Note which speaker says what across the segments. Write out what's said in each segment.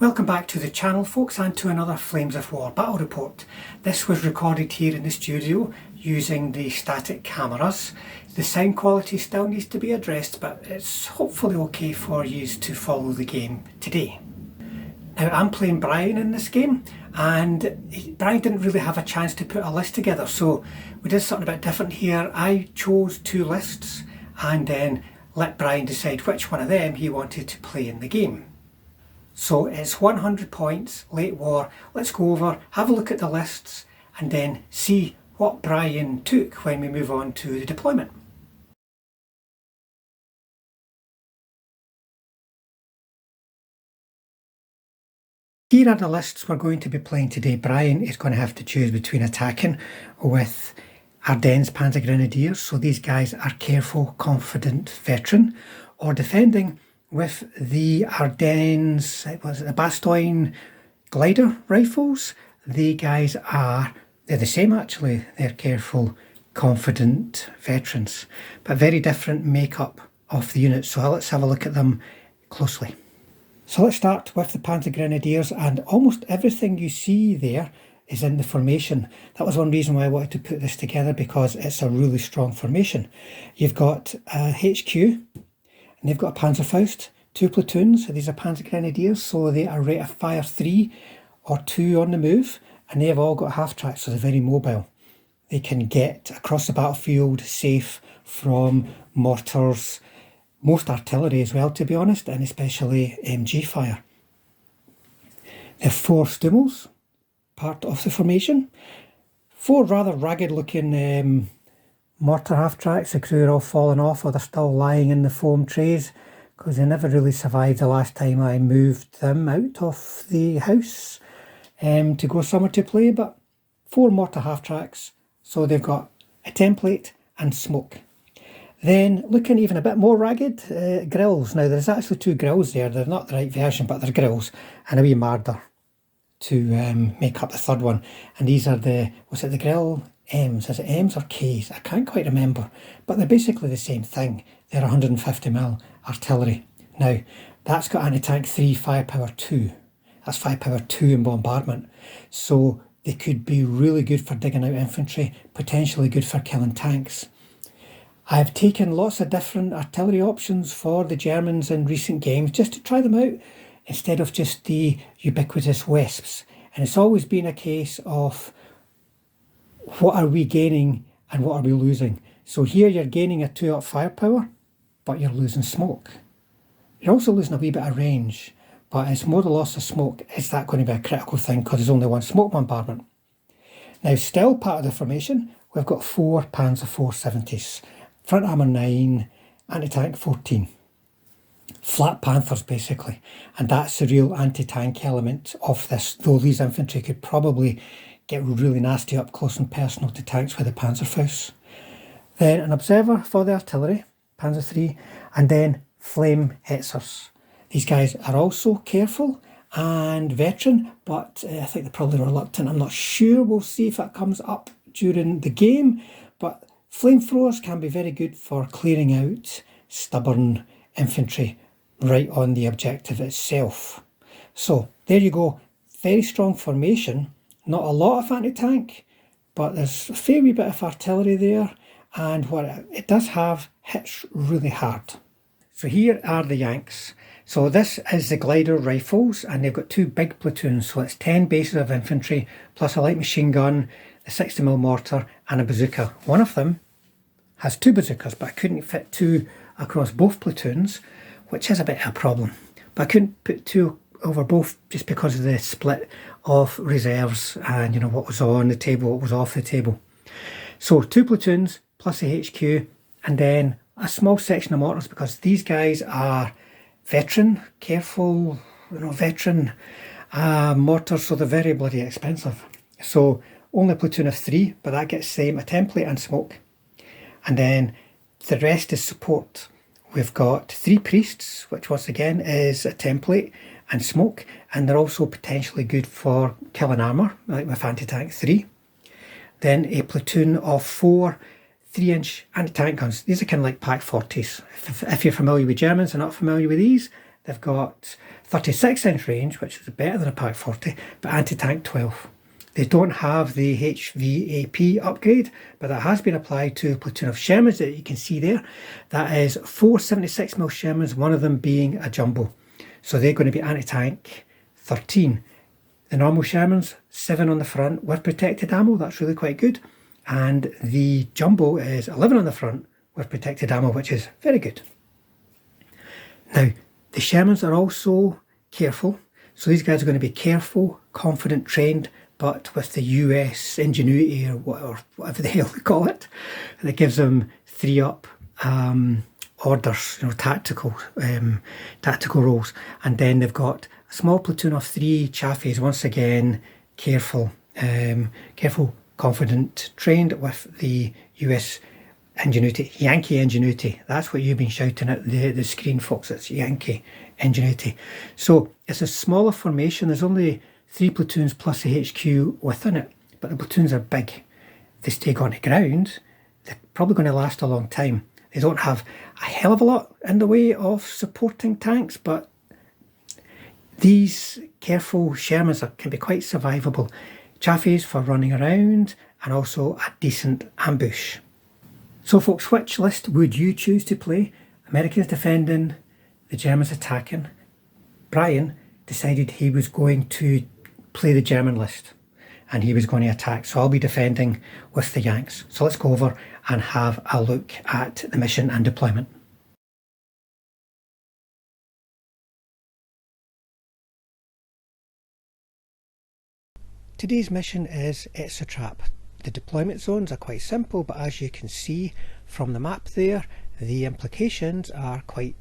Speaker 1: Welcome back to the channel folks and to another Flames of War battle report. This was recorded here in the studio using the static cameras. The sound quality still needs to be addressed, but it's hopefully okay for you to follow the game today. Now I'm playing Brian in this game, and Brian didn't really have a chance to put a list together, so we did something a bit different here. I chose two lists and then let Brian decide which one of them he wanted to play in the game. So it's 100 points, late war. Let's go over, have a look at the lists and then see what Brian took when we move on to the deployment. Here are the lists we're going to be playing today. Brian is going to have to choose between attacking with Ardennes Panzer Grenadiers, so these guys are careful, confident, veteran, or defending with the Ardennes, the Bastogne Glider rifles. The guys they're the same actually, they're careful, confident veterans, but very different makeup of the units, so let's have a look at them closely. So let's start with the Panzer Grenadiers, and almost everything you see there is in the formation. That was one reason why I wanted to put this together, because it's a really strong formation. You've got a HQ, and they've got a Panzerfaust, two platoons. These are Panzer Grenadiers, so they are rate of fire 3 or 2 on the move, and they have all got half tracks, so they're very mobile. They can get across the battlefield safe from mortars, most artillery as well, to be honest, and especially MG fire. There are 4 Stummels, part of the formation. 4 rather ragged looking mortar half tracks. The crew are all falling off, or they're still lying in the foam trays, because they never really survived the last time I moved them out of the house to go somewhere to play. But 4 mortar half tracks, so they've got a template and smoke. Then looking even a bit more ragged, grills. Now there's actually 2 grills there. They're not the right version, but they're grills, and a wee marder to make up the third one. And these are the grill M's? Is it M's or K's? I can't quite remember, but they're basically the same thing. They're 150mm artillery. Now that's got anti-tank 3, firepower 2. That's firepower 2 in bombardment. So they could be really good for digging out infantry, potentially good for killing tanks. I've taken lots of different artillery options for the Germans in recent games just to try them out, instead of just the ubiquitous Wesps. And it's always been a case of what are we gaining and what are we losing. So here you're gaining a 2-up firepower, but you're losing smoke. You're also losing a wee bit of range, but it's more the loss of smoke. Is that going to be a critical thing, because there's only 1 smoke bombardment? Now, still part of the formation, we've got 4 Panzer 470s. Front armour 9, anti-tank 14. Flat Panthers basically, and that's the real anti-tank element of this, though these infantry could probably get really nasty up close and personal to tanks with the Panzerfaust. Then an observer for the artillery, Panzer 3, and then flame hetzers. These guys are also careful and veteran, but I think they're probably reluctant. I'm not sure, we'll see if that comes up during the game, but flamethrowers can be very good for clearing out stubborn infantry right on the objective itself. So there you go, very strong formation, not a lot of anti-tank, but there's a fair wee bit of artillery there, and what it does have hits really hard. So here are the Yanks. So this is the glider rifles, and they've got 2 big platoons, so it's 10 bases of infantry plus a light machine gun, a 60mm mortar and a bazooka. One of them has 2 bazookas, but I couldn't fit 2 across both platoons, which is a bit of a problem. But I couldn't put 2 over both just because of the split of reserves and, you know, what was on the table, what was off the table. So 2 platoons plus a HQ, and then a small section of mortars, because these guys are veteran, careful, you know, veteran mortars, so they're very bloody expensive. So only a platoon of 3, but that gets same a template and smoke. And then the rest is support. We've got 3 priests, which once again is a template and smoke, and they're also potentially good for killing armour, like with anti-tank 3. Then a platoon of 4 3-inch anti-tank guns. These are kind of like Pak 40s. If you're familiar with Germans and not familiar with these, They've got 36-inch range, which is better than a Pak 40, but anti-tank 12. They don't have the HVAP upgrade, but that has been applied to a platoon of Shermans that you can see there. That is 4 76mm Shermans, one of them being a jumbo. So they're going to be anti-tank 13. The normal Shermans, 7 on the front with protected ammo. That's really quite good. And the jumbo is 11 on the front with protected ammo, which is very good. Now, the Shermans are also careful. So these guys are going to be careful, confident, trained, but with the US ingenuity or whatever the hell they call it, that gives them 3-up orders, tactical roles. And then they've got a small platoon of 3 Chaffees, once again, careful, confident, trained with the US ingenuity, Yankee ingenuity. That's what you've been shouting at the screen, folks. It's Yankee ingenuity. So it's a smaller formation. There's only 3 platoons plus a HQ within it, but the platoons are big. If they stay on the ground, they're probably going to last a long time. They don't have a hell of a lot in the way of supporting tanks, but these careful Shermans can be quite survivable. Chaffees for running around, and also a decent ambush. So folks, which list would you choose to play? Americans defending, the Germans attacking. Brian decided he was going to play the German list and he was going to attack. So I'll be defending with the Yanks. So let's go over and have a look at the mission and deployment. Today's mission is It's a Trap. The deployment zones are quite simple, but as you can see from the map there, the implications are quite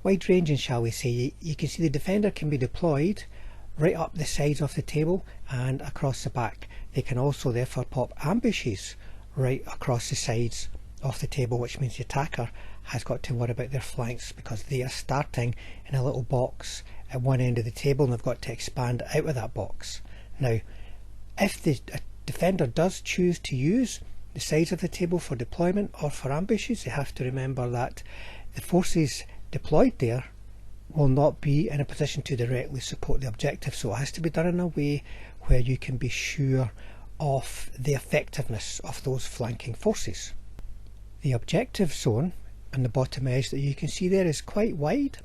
Speaker 1: wide-ranging, shall we say. You can see the defender can be deployed right up the sides of the table and across the back. They can also therefore pop ambushes right across the sides of the table, which means the attacker has got to worry about their flanks because they are starting in a little box at one end of the table and they've got to expand out of that box. Now, if the defender does choose to use the sides of the table for deployment or for ambushes, they have to remember that the forces deployed there will not be in a position to directly support the objective, so it has to be done in a way where you can be sure of the effectiveness of those flanking forces. The objective zone and the bottom edge that you can see there is quite wide,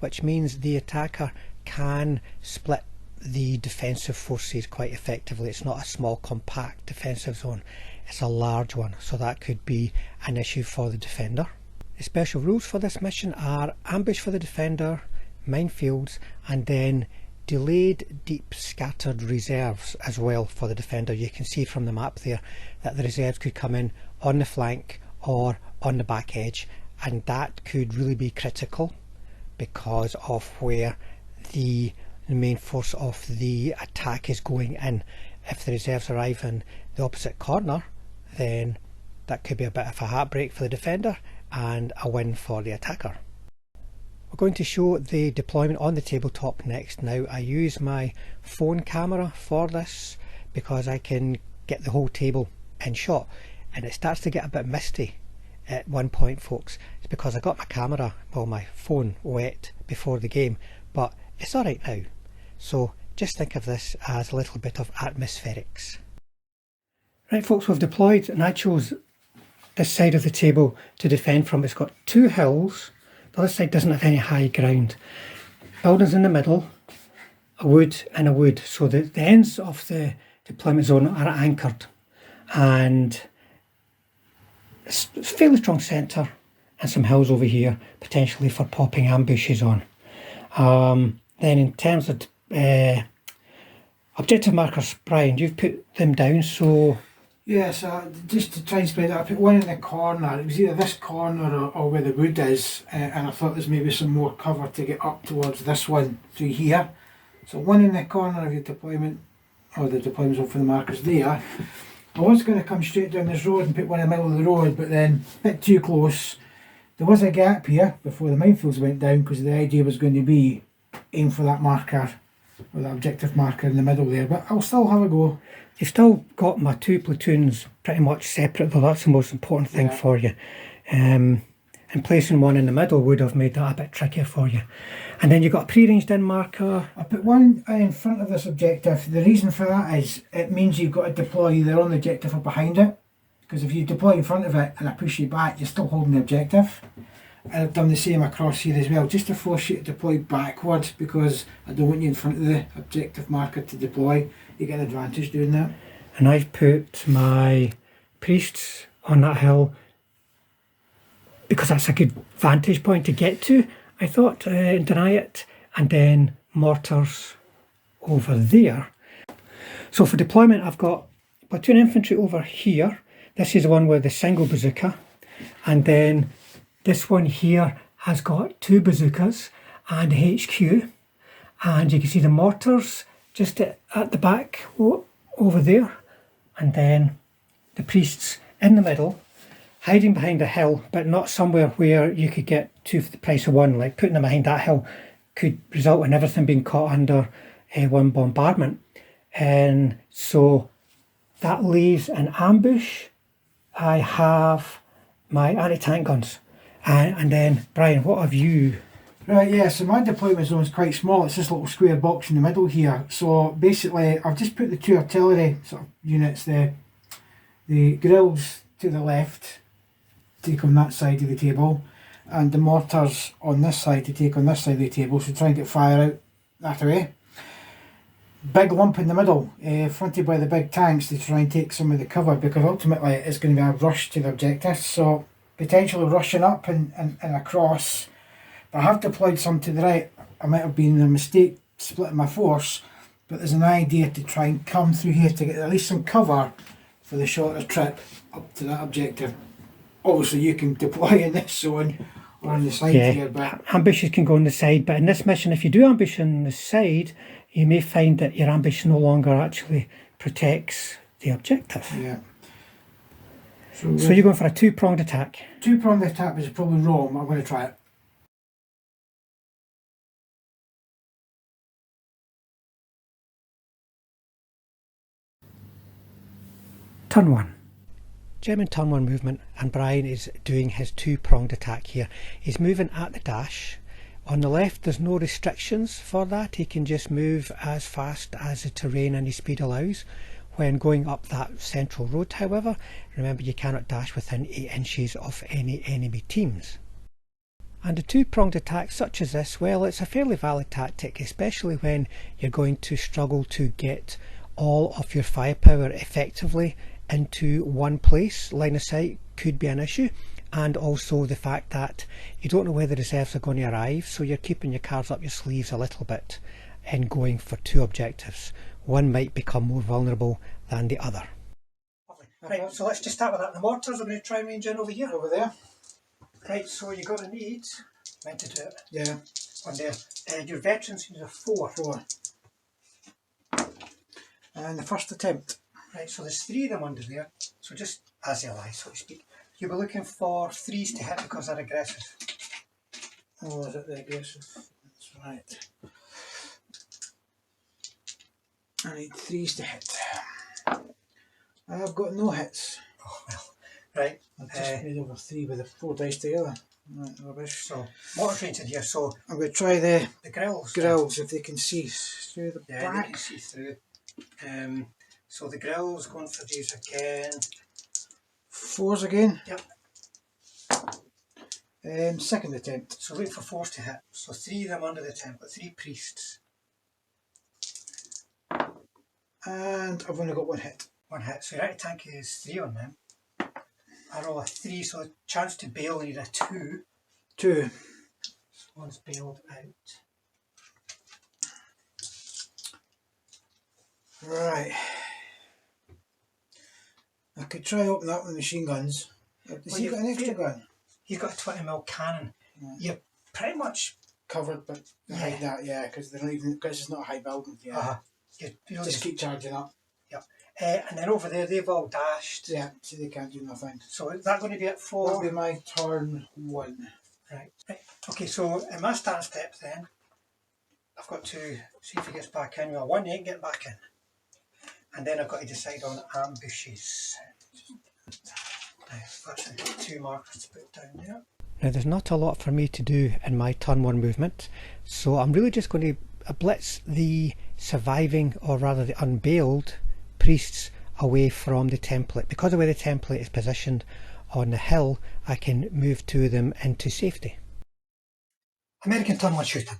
Speaker 1: which means the attacker can split the defensive forces quite effectively. It's not a small compact defensive zone, it's a large one, so that could be an issue for the defender. The special rules for this mission are ambush for the defender, minefields, and then delayed deep scattered reserves as well for the defender. You can see from the map there that the reserves could come in on the flank or on the back edge, and that could really be critical because of where the main force of the attack is going in. If the reserves arrive in the opposite corner, then that could be a bit of a heartbreak for the defender and a win for the attacker. We're going to show the deployment on the tabletop next. Now, I use my phone camera for this because I can get the whole table in shot, and it starts to get a bit misty at one point, folks. It's because I got my camera, well, my phone wet before the game, but it's alright now. So just think of this as a little bit of atmospherics. Right folks, we've deployed and I chose this side of the table to defend from. It's got 2 hills. The other side doesn't have any high ground. Buildings in the middle, a wood and a wood. So the ends of the deployment zone are anchored, and it's a fairly strong centre and some hills over here, potentially for popping ambushes on. Then in terms of objective markers, Brian, you've put them down, so...
Speaker 2: Yes, just to try and spread it, I put one in the corner. It was either this corner or where the wood is, and I thought there's maybe some more cover to get up towards this one through here. So one in the corner of your deployment, or the deployment zone for the markers there. I was going to come straight down this road and put one in the middle of the road, but then a bit too close. There was a gap here before the minefields went down, because the idea was going to be aim for that marker, or that objective marker in the middle there, but I'll still have a go.
Speaker 1: You've still got my 2 platoons pretty much separate, though. That's the most important thing for you. And and placing one in the middle would have made that a bit trickier for you. And then you've got a pre-ranged in marker.
Speaker 2: I put one in front of this objective. The reason for that is it means you've got to deploy either on the objective or behind it. Because if you deploy in front of it and I push you back, you're still holding the objective. And I've done the same across here as well, just to force you to deploy backwards, because I don't want you in front of the objective marker to deploy. You get an advantage doing that.
Speaker 1: And I've put my priests on that hill because that's a good vantage point to get to, I thought, deny it, and then mortars over there. So for deployment, I've got platoon infantry over here. This is the one with the single bazooka, and then this one here has got 2 bazookas and a HQ, and you can see the mortars just at the back over there, and then the priests in the middle, hiding behind a hill, but not somewhere where you could get 2 for the price of 1. Like putting them behind that hill could result in everything being caught under one bombardment. And so that leaves an ambush. I have my anti-tank guns. And then, Brian, what have you?
Speaker 2: Right, yeah, so my deployment zone is quite small. It's this little square box in the middle here. So basically, I've just put the 2 artillery sort of units there. The grills to the left take on that side of the table, and the mortars on this side to take on this side of the table, so try and get fire out that way. Big lump in the middle, fronted by the big tanks to try and take some of the cover, because ultimately it's going to be a rush to the objectives, so potentially rushing up and across. But I have deployed some to the right. I might have been a mistake splitting my force, but there's an idea to try and come through here to get at least some cover for the shorter trip up to that objective. Obviously you can deploy in this zone or on the side here, but
Speaker 1: ambushes can go on the side, but in this mission, if you do ambush on the side, you may find that your ambush no longer actually protects the objective.
Speaker 2: Yeah.
Speaker 1: So you're going for a 2-pronged attack.
Speaker 2: 2-pronged attack is probably wrong, but I'm going to try it.
Speaker 1: Turn 1. German turn 1 movement, and Brian is doing his 2-pronged attack here. He's moving at the dash. On the left there's no restrictions for that. He can just move as fast as the terrain and his speed allows. When going up that central road, however, remember you cannot dash within 8 inches of any enemy teams. And a 2-pronged attack such as this, well, it's a fairly valid tactic, especially when you're going to struggle to get all of your firepower effectively into one place. Line of sight could be an issue, and also the fact that you don't know where the reserves are going to arrive, so you're keeping your cards up your sleeves a little bit in going for 2 objectives. One might become more vulnerable than the other. Lovely. Right, so let's just start with that. The mortars are going to try and range in over here.
Speaker 2: Over there.
Speaker 1: Right, so you're going to need, meant to do it,
Speaker 2: Yeah.
Speaker 1: on there. Your veterans need a 4.
Speaker 2: 4. And the first attempt.
Speaker 1: Right, so there's 3 of them under there, so just as they lie, so to speak. You'll be looking for 3s to hit because they're aggressive.
Speaker 2: Oh, is it the aggressive? That's right. I need 3s to hit. I've got no hits.
Speaker 1: Oh, well, right.
Speaker 2: I've just made over 3 with the 4 dice together. Right, rubbish.
Speaker 1: So, mortar range in here, so
Speaker 2: I'm going to try the
Speaker 1: grills.
Speaker 2: if they can see through the
Speaker 1: Yeah,
Speaker 2: back.
Speaker 1: they can see through. So the grills, going for these again.
Speaker 2: 4s again.
Speaker 1: Yep.
Speaker 2: Second attempt.
Speaker 1: So wait for 4s to hit. So 3 of them under the template, 3 priests.
Speaker 2: And I've only got 1 hit.
Speaker 1: 1 hit. So your anti-tank is 3 on them. I roll a 3, so the chance to bail I need a 2.
Speaker 2: 2.
Speaker 1: So one's bailed out.
Speaker 2: Right. I could try opening up with machine guns. Has he got an extra gun?
Speaker 1: You've got a 20mm cannon. Yeah. You're pretty much
Speaker 2: covered, but behind that, yeah, because they're not even, because it's not a high building. Yeah. Just keep charging up.
Speaker 1: Yep. And then over there, they've all dashed.
Speaker 2: Yeah, so they can't do nothing.
Speaker 1: So is that going to be at 4?
Speaker 2: That'll be my turn 1.
Speaker 1: Right. Okay, so in my start step then, I've got to see if he gets back in. Well, 1, he ain't getting back in. And then I've got to decide on ambushes. That's 2 markers to put down there. Now there's not a lot for me to do in my turn 1 movement, so I'm really just going to blitz the surviving, or rather the unbailed, priests away from the template. Because of where the template is positioned on the hill, I can move to them into safety. American turn 1 shooting.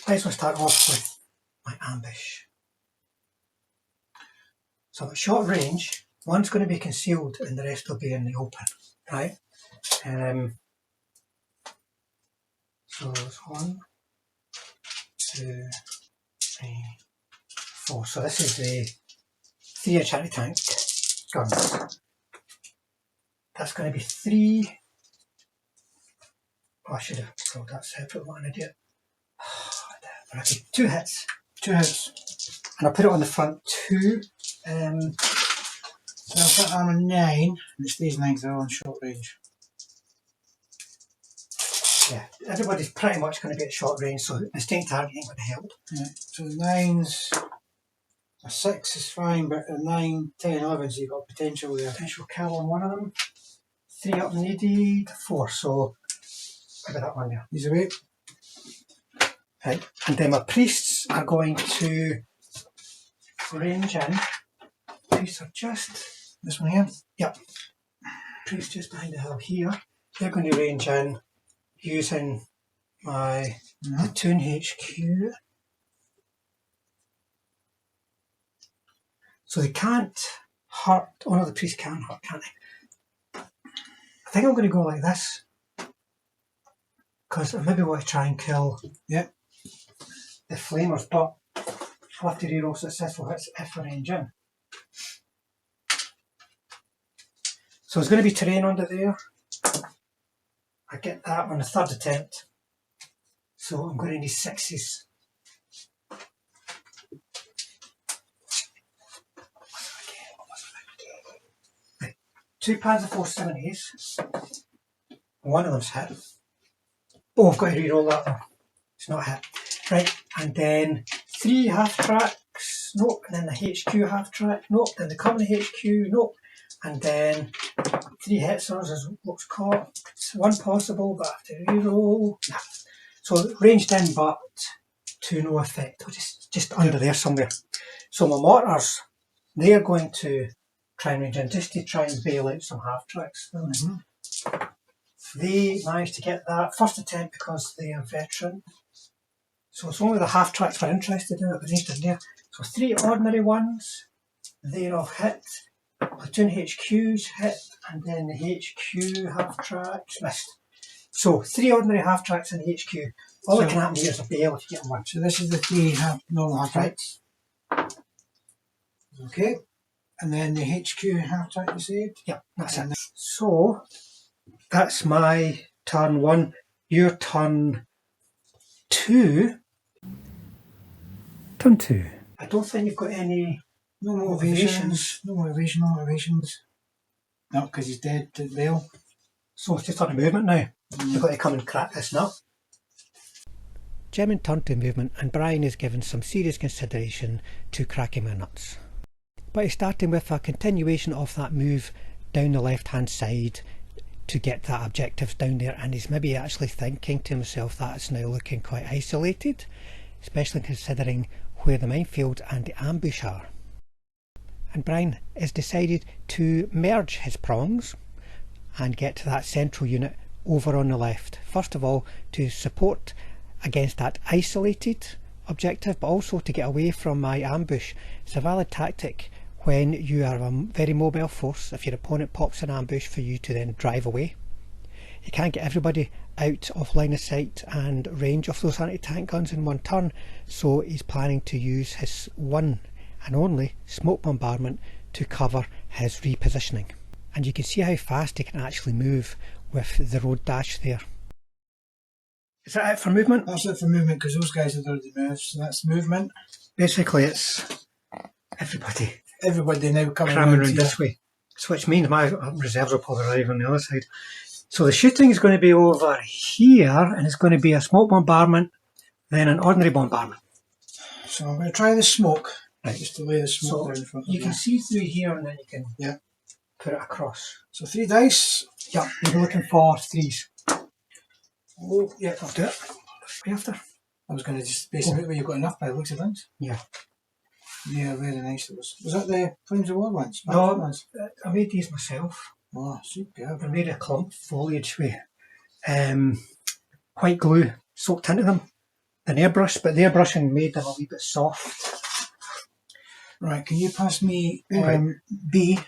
Speaker 1: I just want to start off with my ambush. So at short range, one's going to be concealed and the rest will be in the open, right? So it's 1, 2, 3, 4. So this is the 3-inch anti-tank guns. That's going to be 3. Oh, I should have rolled that separate. What an idiot. Okay, 2 hits. 2 hits. And I'll put it on the front 2.
Speaker 2: So I'll put armour 9, and it's these 9s that are on short range.
Speaker 1: Yeah, everybody's pretty much going to be at short range, so mistake target ain't going to help.
Speaker 2: Yeah. So the 9s, a 6 is fine, but a 9, 10, 11, so you've got potential there.
Speaker 1: Potential kill on one of them. 3 up needed, 4, so maybe that one there.
Speaker 2: He's away.
Speaker 1: Right, and then my priests are going to range in. Priests are just...
Speaker 2: This one here?
Speaker 1: Yep. Priests just behind the hill here. They're going to range in using my platoon HQ. So they can't hurt. Oh no, the priests can hurt, can't they? I think I'm going to go like this, because I maybe want to try and kill the flamers, but I'll have to reroll successful hits if I range in. So there's going to be terrain under there. I get that on the 3rd attempt. So I'm going to need 6s. Right. 2 Panzer 470s. One of them's hit. Oh, I've got to re-roll that one. It's not hit. Right, and then 3 half-tracks. Nope. And then the HQ half-track. Nope. Then the company HQ. Nope. And then 3 hits on us is what's caught. It's 1 possible, but I have to re-roll. Nah. So ranged in, but to no effect. Just under there somewhere. So my mortars, they are going to try and range in just to try and bail out some half-tracks. They managed to get that first attempt because they are veteran. So it's only the half-tracks we're interested in, but ranged in there. So 3 ordinary ones, they're all hit. Platoon HQs hit, and then the HQ half-tracks missed. So 3 ordinary half-tracks in the HQ. All that can happen here is a bail if you get 1.
Speaker 2: So this is the 3 normal half-tracks. Okay. And then the HQ half-track you said?
Speaker 1: Yep, that's it. So that's my turn 1. Your turn 2. Turn 2. I don't think you've got any...
Speaker 2: No motivations. No motivations. No, because he's dead to bail.
Speaker 1: So it's just on the movement now. You've got to come and crack this now. Jim turned to movement, and Brian is given some serious consideration to cracking my nuts. But he's starting with a continuation of that move down the left hand side to get that objectives down there, and he's maybe actually thinking to himself that it's now looking quite isolated, especially considering where the minefield and the ambush are. And Brian has decided to merge his prongs and get to that central unit over on the left. First of all, to support against that isolated objective, but also to get away from my ambush. It's a valid tactic when you are a very mobile force, if your opponent pops an ambush, for you to then drive away. You can't get everybody out of line of sight and range of those anti-tank guns in one turn, so he's planning to use his one and only smoke bombardment to cover his repositioning. And you can see how fast he can actually move with the road dash there. Is that it for movement?
Speaker 2: That's it for movement, because those guys have already moved, so that's movement.
Speaker 1: Basically it's everybody
Speaker 2: now coming
Speaker 1: cramming around this way. So which means my reserves will probably arrive on the other side. So the shooting is going to be over here, and it's going to be a smoke bombardment, then an ordinary bombardment.
Speaker 2: So I'm going to try the smoke.
Speaker 1: Right.
Speaker 2: Just to lay the smoke
Speaker 1: So
Speaker 2: down in front of
Speaker 1: you can see through here, and then you can put it across.
Speaker 2: So 3 dice.
Speaker 1: Yep, you'll be looking for 3s.
Speaker 2: Oh, yeah, I'll do it.
Speaker 1: What are you after?
Speaker 2: I was going to just space them out where you've got enough by the looks of things.
Speaker 1: Yeah.
Speaker 2: Yeah, very nice. Was that the Flames of War ones?
Speaker 1: No,
Speaker 2: ones?
Speaker 1: I made these myself.
Speaker 2: Oh, superb.
Speaker 1: I made a clump foliage with white glue soaked into them. An airbrush, but the airbrushing made them a wee bit soft.
Speaker 2: Right, can you pass me
Speaker 1: Right.
Speaker 2: B?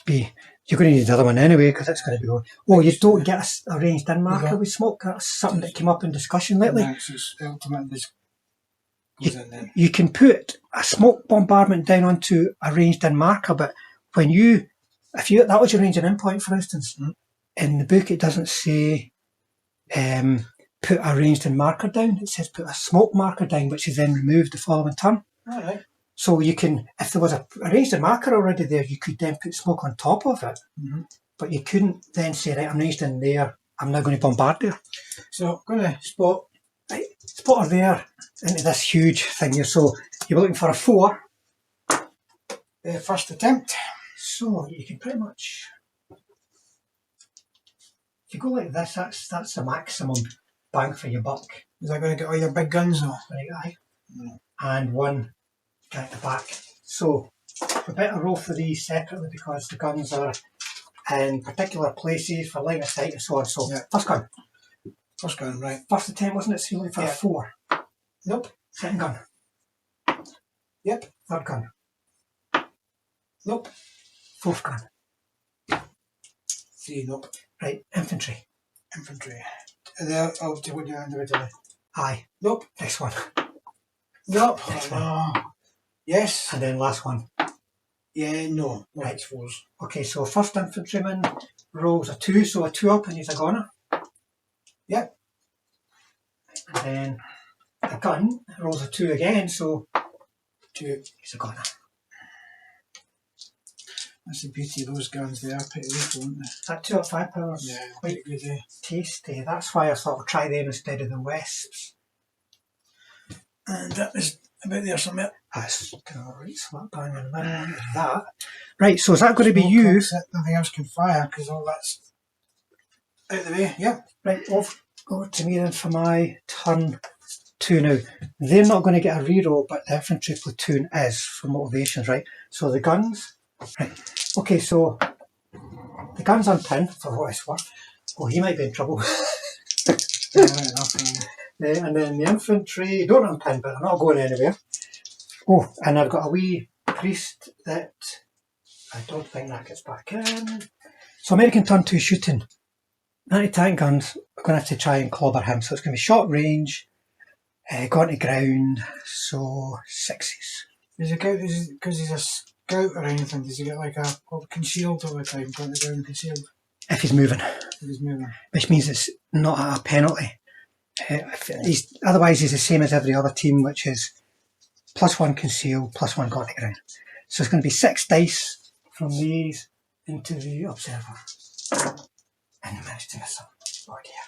Speaker 1: B. You're going to need another one anyway because it's going to be going. Oh, you don't get a ranged in marker with smoke. That's something that came up in discussion lately.
Speaker 2: Right, so it's ultimate goes in then.
Speaker 1: You can put a smoke bombardment down onto a ranged in marker, but when that was your ranging in point, for instance, in the book it doesn't say put a ranged in marker down. It says put a smoke marker down, which is then removed the following turn.
Speaker 2: All right.
Speaker 1: So you can, if there was a ranged in marker already there, you could then put smoke on top of it. But you couldn't then say, right, I'm ranged in there, I'm now going to bombard there.
Speaker 2: So I'm going to spot
Speaker 1: her there into this huge thing here. So you're looking for a 4.
Speaker 2: first attempt.
Speaker 1: So you can pretty much, if you go like this, that's the maximum bang for your buck.
Speaker 2: Is that going to get all your big guns though?
Speaker 1: Right, aye. And 1 at the back. So we better roll for these separately because the guns are in particular places for line of sight and so on. So first gun.
Speaker 2: First gun, right.
Speaker 1: First attempt, wasn't it? So you're looking for a 4.
Speaker 2: Nope.
Speaker 1: Second gun.
Speaker 2: Yep.
Speaker 1: Third gun.
Speaker 2: Nope.
Speaker 1: Fourth gun.
Speaker 2: 3, nope.
Speaker 1: Right, infantry.
Speaker 2: Infantry. I'll do what you individually.
Speaker 1: Aye.
Speaker 2: Nope.
Speaker 1: Next one.
Speaker 2: Nope.
Speaker 1: Next
Speaker 2: one. Yes.
Speaker 1: And then last one.
Speaker 2: Yeah, no.
Speaker 1: Right.
Speaker 2: 4s.
Speaker 1: Okay, so first infantryman rolls a 2, so a 2 up and he's a gunner.
Speaker 2: Yep.
Speaker 1: And then the gun rolls a 2 again, so
Speaker 2: 2.
Speaker 1: He's a gunner.
Speaker 2: That's the beauty of those guns, they are pretty lethal, aren't they?
Speaker 1: That 2 up 5 powers.
Speaker 2: Yeah,
Speaker 1: quite
Speaker 2: good, eh?
Speaker 1: tasty. That's why I thought I'll try them instead of the Wesps.
Speaker 2: And that is about there somewhere.
Speaker 1: That's right, slap bang in the middle of that. Right, so is that going to be you?
Speaker 2: Nothing else can fire because all that's out of the way. Yep.
Speaker 1: Right, over to me then for my turn 2 now. They're not going to get a reroll, but the infantry platoon is for motivations, right? So the guns. Right. Okay, so the gun's unpinned for what it's worth. Oh, he might be in trouble.
Speaker 2: Yeah, right enough,
Speaker 1: And then the infantry don't unpin, but they're not going anywhere. Oh, and I've got a wee priest that I don't think that gets back in. So American turn 2 shooting. Anti-tank guns, we're going to have to try and clobber him. So it's going to be short range, go to ground, so 6s.
Speaker 2: Because he's a scout or anything, does he get like a concealed all the time, going to ground concealed?
Speaker 1: If he's moving.
Speaker 2: If he's moving.
Speaker 1: Which means it's not at a penalty. Otherwise he's the same as every other team, which is +1 conceal, +1 got to ground. So it's going to be 6 dice from these into the observer. And I managed to miss them. Oh dear.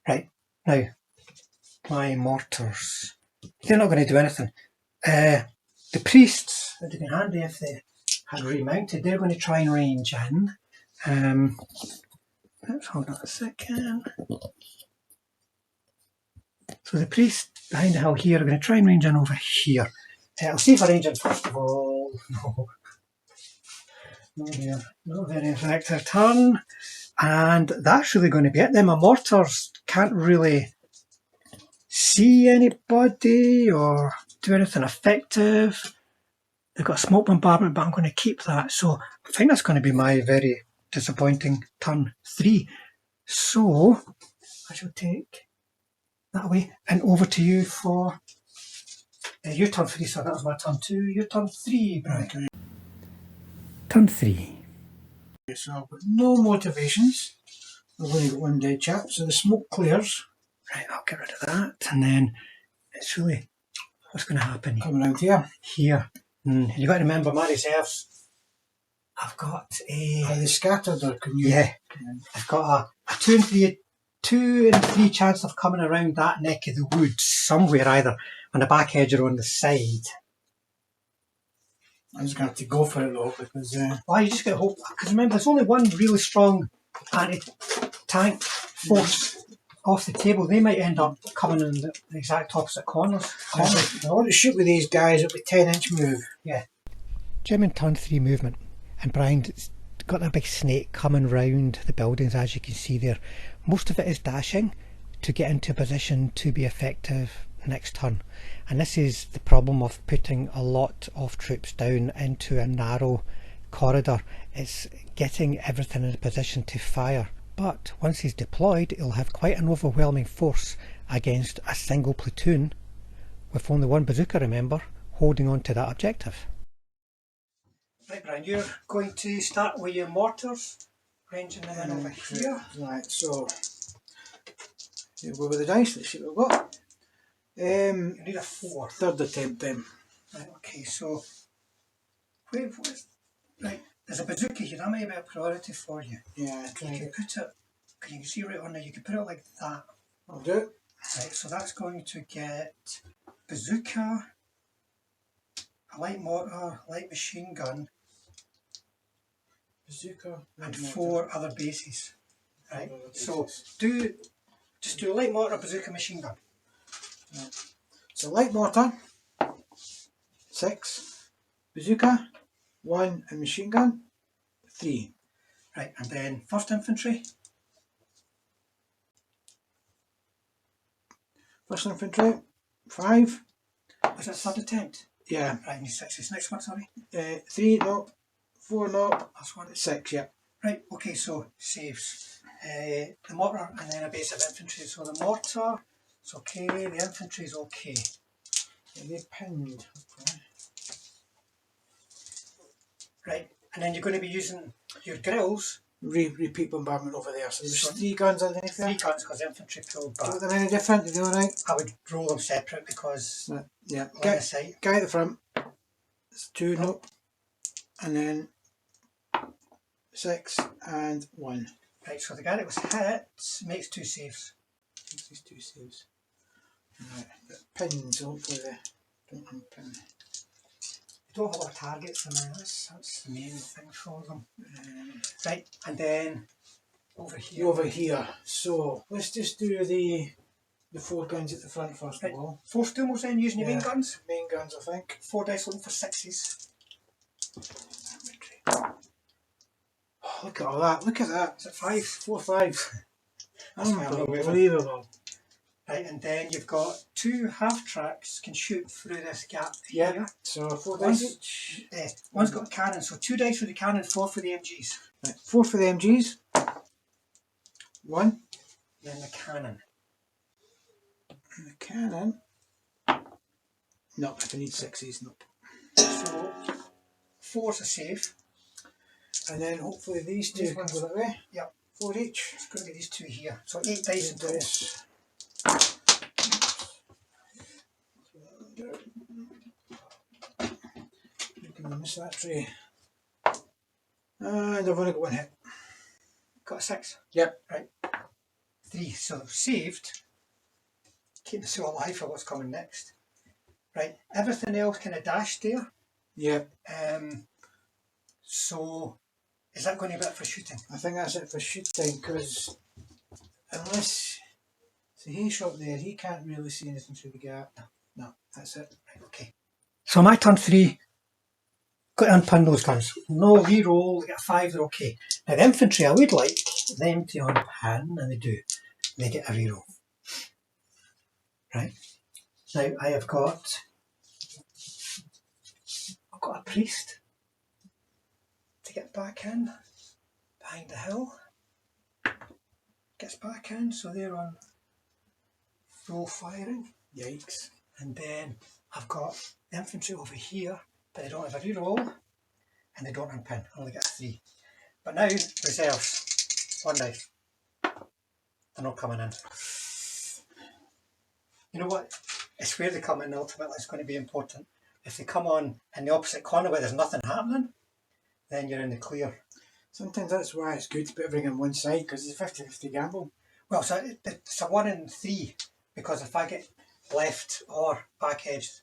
Speaker 1: Right, now my mortars. They're not going to do anything. The priests, it would have been handy if they had remounted. They're going to try and range in. Let's hold on a second. So the priest behind the hill here are going to try and range in over here. I'll see if I range in first of all. No. No dear, not very effective turn. And that's really going to be it. Then my mortars can't really see anybody or do anything effective. They've got smoke bombardment, but I'm going to keep that. So I think that's going to be my very disappointing turn 3. So I shall take that away and over to you for your turn 3. So that was my turn 2. Your turn 3, Brian. Okay. Turn 3.
Speaker 2: Okay, so I've got no motivations. I've only got 1 dead chap, so the smoke clears.
Speaker 1: Right, I'll get rid of that. And then it's really what's going to happen
Speaker 2: coming out here.
Speaker 1: Here. You've got to remember my reserves. I've got a...
Speaker 2: Are they scattered or can you...
Speaker 1: Yeah. I've got a 2 and 3 chance of coming around that neck of the woods somewhere, either on the back edge or on the side.
Speaker 2: I'm just going to have to go for it though, because...
Speaker 1: Well, you just got to hope, because remember, there's only one really strong anti-tank force off the table. They might end up coming in the exact opposite corners.
Speaker 2: I want to shoot with these guys at the 10-inch move.
Speaker 1: Yeah. Jim in turn 3 movement, and Brian's got a big snake coming round the buildings, as you can see there. Most of it is dashing to get into a position to be effective next turn, and this is the problem of putting a lot of troops down into a narrow corridor. It's getting everything in a position to fire, but once he's deployed he'll have quite an overwhelming force against a single platoon with only one bazooka, remember, holding on to that objective. Right, Brian, you're going to start with your mortars, ranging them in over here.
Speaker 2: Right, so we'll go with the dice. Let's see what we've got.
Speaker 1: You need a 4.
Speaker 2: Third attempt then.
Speaker 1: Right, okay, so right, there's a bazooka here. That might be a priority for you.
Speaker 2: Yeah,
Speaker 1: you can put it. Can you see right on there? You can put it like that.
Speaker 2: I'll do it.
Speaker 1: Right, so that's going to get bazooka, a light mortar, light machine gun,
Speaker 2: bazooka,
Speaker 1: and 4 other bases. Right, so just do light mortar, bazooka, machine gun.
Speaker 2: Right. So light mortar, 6, bazooka, 1, and machine gun, 3.
Speaker 1: Right, and then 1st infantry.
Speaker 2: 1st infantry, 5.
Speaker 1: Was it 3rd attempt?
Speaker 2: Yeah.
Speaker 1: Right, need 6. Next one, sorry.
Speaker 2: 3, no. 4, no.
Speaker 1: That's one.
Speaker 2: 6, yeah.
Speaker 1: Right, okay, so saves. The mortar and then a base of infantry. So the mortar is okay, the infantry is okay.
Speaker 2: They're pinned. Okay.
Speaker 1: Right, and then you're going to be using your grills.
Speaker 2: Repeat bombardment over there. So there's 3 guns underneath there.
Speaker 1: 3 guns because infantry pulled back.
Speaker 2: Are they any different? Are they alright?
Speaker 1: I would roll them separate because
Speaker 2: yeah.
Speaker 1: line of sight.
Speaker 2: Guy at the front. It's 2, nope. And then 6 and 1.
Speaker 1: Right, so the guy that was hit makes 2 saves.
Speaker 2: Makes 2 saves. Right, pins, hopefully they don't unpin.
Speaker 1: They don't have a lot of targets in there, that's the main thing for them. Right, and then over here.
Speaker 2: So let's just do the 4 guns at the front first of all.
Speaker 1: 4 stumos then, using your main guns?
Speaker 2: Main guns, I think.
Speaker 1: 4 dice looking for 6s.
Speaker 2: Oh, look at all that, look at that.
Speaker 1: Is it 5?
Speaker 2: 4 5.
Speaker 1: Unbelievable. Right, and then you've got 2 half tracks can shoot through this gap here.
Speaker 2: So 4 dice each.
Speaker 1: One's got a cannon, so 2 dice for the cannon, 4 for the MGs.
Speaker 2: Right, 4 for the MGs. 1.
Speaker 1: Then the cannon.
Speaker 2: And the cannon. Nope, if I need 6s, nope.
Speaker 1: So 4's a save.
Speaker 2: And then hopefully these 2 can go that way.
Speaker 1: Yep.
Speaker 2: 4 each.
Speaker 1: Just going to get these 2 here. So 8 dice in total.
Speaker 2: Can we miss that tray? And I've only got 1 hit.
Speaker 1: Got a 6?
Speaker 2: Yep.
Speaker 1: Right. 3. So saved. Keep the soul alive for what's coming next. Right. Everything else kind of dashed there.
Speaker 2: Yep.
Speaker 1: So is that going to be it for shooting?
Speaker 2: I think that's it for shooting, because unless he shot there, he can't really see anything through the gap. No, that's it.
Speaker 1: Right, okay. So my turn 3. Got to unpin those guns. No re-roll, they get a 5, they're okay. Now the infantry, I would like them to unpin, and they do. They get a re-roll. Right. Now I've got a priest to get back in behind the hill. Gets back in, so they're on full firing.
Speaker 2: Yikes.
Speaker 1: And then I've got the infantry over here, but they don't have a re-roll and they don't unpin. I only get a 3. But now reserves. 1 dice. They're not coming in. You know what? It's where they come in ultimately is going to be important. If they come on in the opposite corner where there's nothing happening, then you're in the clear.
Speaker 2: Sometimes that's why it's good to put everything on one side, because it's a 50-50 gamble.
Speaker 1: Well, so it's a 1 in 3, because if I get left or back edged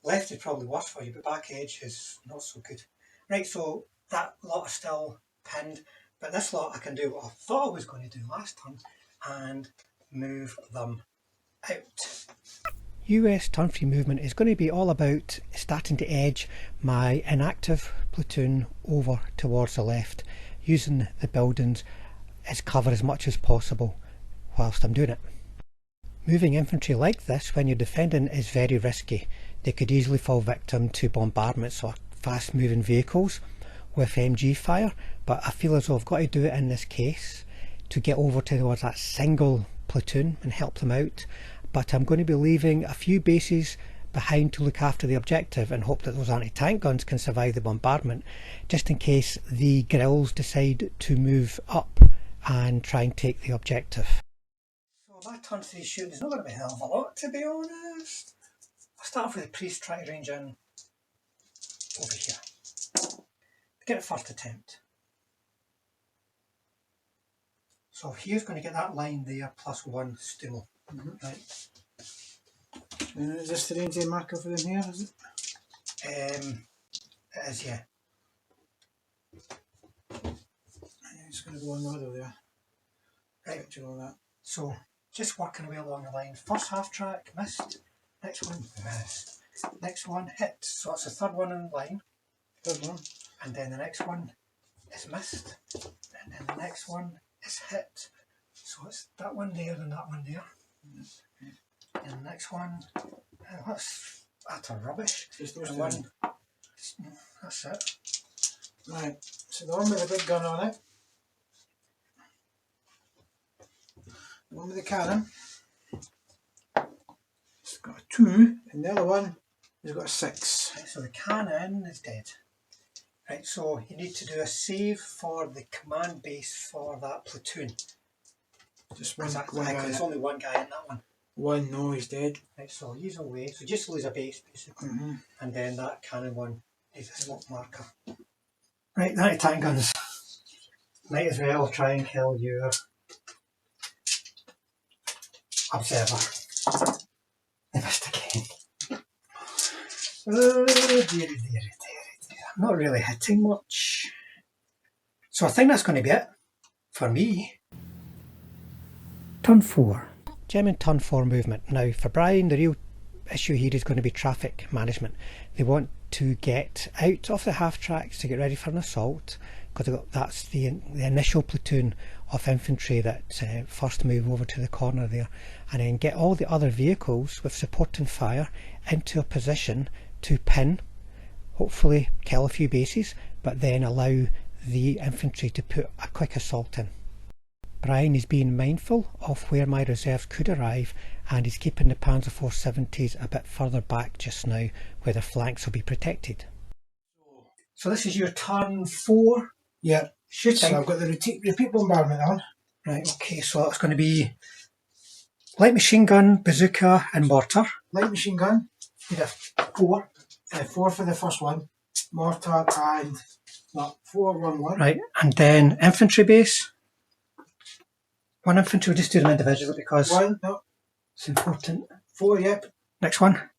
Speaker 1: Left is probably worse for you, but back edge is not so good. Right, so that lot are still pinned, but this lot I can do what I thought I was going to do last time and move them out. US turn-free movement is going to be all about starting to edge my inactive platoon over towards the left, using the buildings as cover as much as possible whilst I'm doing it. Moving infantry like this when you're defending is very risky. They could easily fall victim to bombardments or fast moving vehicles with MG fire, but I feel as though I've got to do it in this case to get over towards that single platoon and help them out. But I'm going to be leaving a few bases behind to look after the objective and hope that those anti-tank guns can survive the bombardment, just in case the grills decide to move up and try and take the objective. So my turn 3 shooting is not going to be a hell of a lot, to be honest. I'll start off with the priest, try to range in over here. Get it first attempt. So here's going to get that line there plus 1 stimul. Right.
Speaker 2: Is this the range marker for them here, is it?
Speaker 1: It is, yeah.
Speaker 2: It's going to go on the middle there.
Speaker 1: Right. All that. So just working away along the line. First half track, missed. Next one, missed. Next one, hit. So it's the third one in line.
Speaker 2: Third one.
Speaker 1: And then the next one is missed. And then the next one is hit. So it's that one there and that one there. And the next one, that's utter rubbish. And one, that's it.
Speaker 2: Right, so the one with the big gun on it, the one with the cannon, it's got a 2, and the other one has got a 6.
Speaker 1: Right, so the cannon is dead. Right, so you need to do a save for the command base for that platoon.
Speaker 2: Just one,
Speaker 1: Exactly,
Speaker 2: one guy.
Speaker 1: there's only one guy in that one.
Speaker 2: One, no, he's dead.
Speaker 1: Right, so he's away. So just lose a base basically. And then that cannon one is a smoke marker. Right, the anti-tank guns. Might as well try and kill your observer. They missed again. Oh dear. I'm not really hitting much. So I think that's going to be it for me. Turn 4. German turn 4 movement. Now for Brian, the real issue here is going to be traffic management. They want to get out of the half tracks to get ready for an assault, because that's the initial platoon of infantry that first move over to the corner there, and then get all the other vehicles with supporting fire into a position to pin, hopefully kill a few bases, but then allow the infantry to put a quick assault in. Brian is being mindful of where my reserves could arrive, and he's keeping the Panzer 470s a bit further back just now, where their flanks will be protected. So this is your turn 4?
Speaker 2: Yeah.
Speaker 1: Shooting.
Speaker 2: So I've got the repeat bombardment on.
Speaker 1: Right, okay, so that's going to be light machine gun, bazooka and mortar.
Speaker 2: Light machine gun.
Speaker 1: Need a 4.
Speaker 2: 4 for the first one. Mortar and 4, 1, 1.
Speaker 1: Right, and then infantry base. 1 infantry, we'll just do them individually because
Speaker 2: 1, no.
Speaker 1: It's important.
Speaker 2: 4, yep.
Speaker 1: Next one.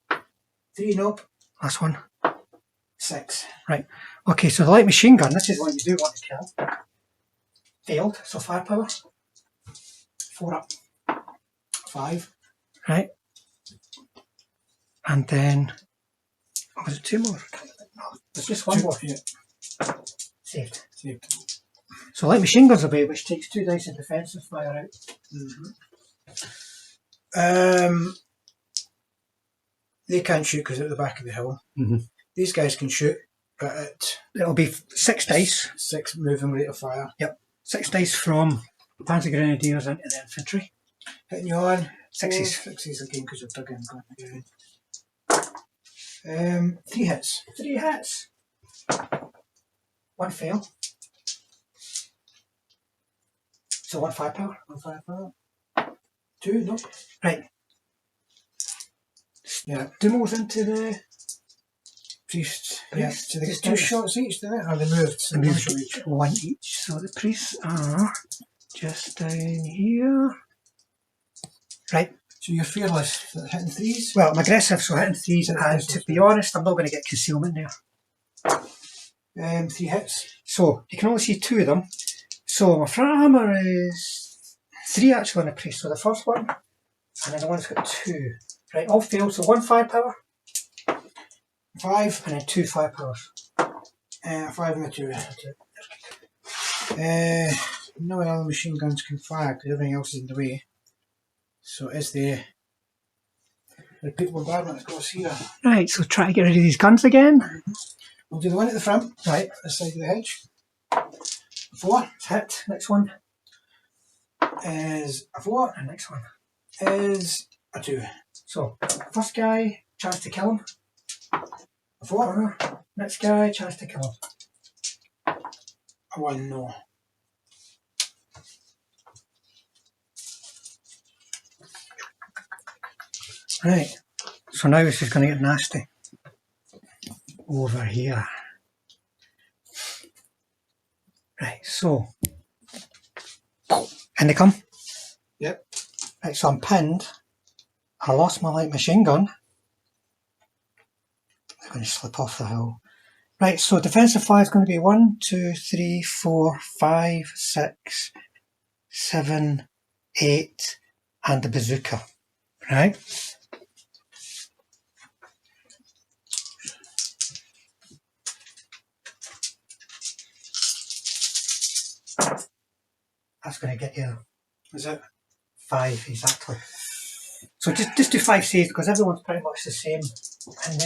Speaker 2: 3, nope.
Speaker 1: Last one.
Speaker 2: 6.
Speaker 1: Right. Okay, so the light machine gun, this is what you do want to kill. Failed, so firepower. 4 up.
Speaker 2: 5.
Speaker 1: Right. And then, was it 2 more? No, there's just 1 more.
Speaker 2: Yeah.
Speaker 1: Saved.
Speaker 2: Saved.
Speaker 1: So light machine guns away, which takes 2 dice of defensive fire out.
Speaker 2: They can't shoot because they're at the back of the hill. These guys can shoot, but
Speaker 1: it'll be 6 dice.
Speaker 2: 6 moving rate of fire.
Speaker 1: Yep. 6 dice from Panzer Grenadiers into the infantry.
Speaker 2: Hitting you on.
Speaker 1: 6s.
Speaker 2: 6s again because you're dug in. 3 hits.
Speaker 1: 3 hits. 1 fail. So 1 firepower.
Speaker 2: 1 firepower. 2, nope.
Speaker 1: Right.
Speaker 2: Yeah.
Speaker 1: Dummels into the
Speaker 2: priests.
Speaker 1: Yeah.
Speaker 2: So they get 2 shots each, do they? Or they moved?
Speaker 1: They moved each. 1 each. So the priests are just down here. Right.
Speaker 2: So you're fearless at hitting threes?
Speaker 1: Well, I'm aggressive, so hitting threes, and to be honest, I'm not going to get concealment there.
Speaker 2: 3 hits.
Speaker 1: So, you can only see 2 of them. So, my front armour is 3 actually on the priest. So, the first one, and then the one's got 2. Right, all failed. So, 1 firepower,
Speaker 2: 5,
Speaker 1: and then 2 firepowers.
Speaker 2: 5 and a 2. No other machine guns can fire because everything else is in the way. So it's the repeat bombardment that goes here.
Speaker 1: Right, so try to get rid of these guns again.
Speaker 2: We'll do the one at the front,
Speaker 1: Right,
Speaker 2: this side of the hedge. 4.
Speaker 1: hit. Next one
Speaker 2: Is a 4.
Speaker 1: and next one
Speaker 2: Is a 2.
Speaker 1: So, first guy, chance to kill him.
Speaker 2: A 4.
Speaker 1: Corner. Next guy, chance to kill him.
Speaker 2: A 1, no.
Speaker 1: Right, so now this is going to get nasty. Over here. Right, so. And they come.
Speaker 2: Yep.
Speaker 1: Right, so I'm pinned. I lost my light machine gun. I'm going to slip off the hill. Right, so defensive fire is going to be 1, 2, 3, 4, 5, 6, 7, 8, and the bazooka. Right? That's going to get you.
Speaker 2: Is it?
Speaker 1: 5 exactly. So just do 5 saves because everyone's pretty much the same in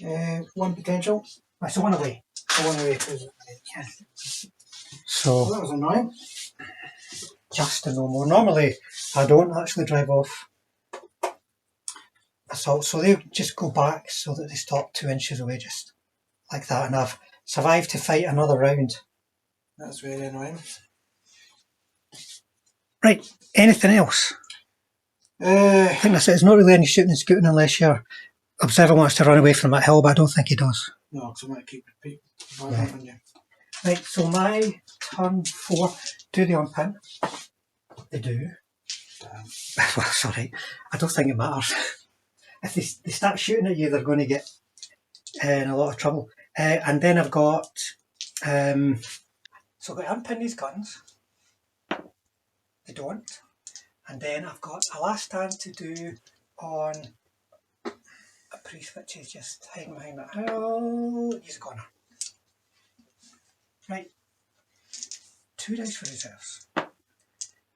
Speaker 1: there.
Speaker 2: 1 potential.
Speaker 1: Right, so 1 away.
Speaker 2: A 1 away.
Speaker 1: Yeah. So
Speaker 2: Well, that was annoying.
Speaker 1: just to know more. Normally I don't actually drive off assault, so they just go back so that they stop 2 inches away, just like that, and I've survived to fight another round.
Speaker 2: That's very annoying.
Speaker 1: Right, anything else? I think that's it. There's not really any shooting and scooting unless your observer wants to run away from that hill, but I don't think he does.
Speaker 2: No, because I want to keep repeat
Speaker 1: Right.
Speaker 2: on you.
Speaker 1: Right, so my turn 4, do they unpin? They do. Well, sorry, I don't think it matters. If they start shooting at you, they're going to get in a lot of trouble. And then I've got, so I've got to unpin these guns. They don't. And then I've got a last stand to do on a priest, which is just hiding behind that hill. He's a goner. Right. 2 dice for reserves.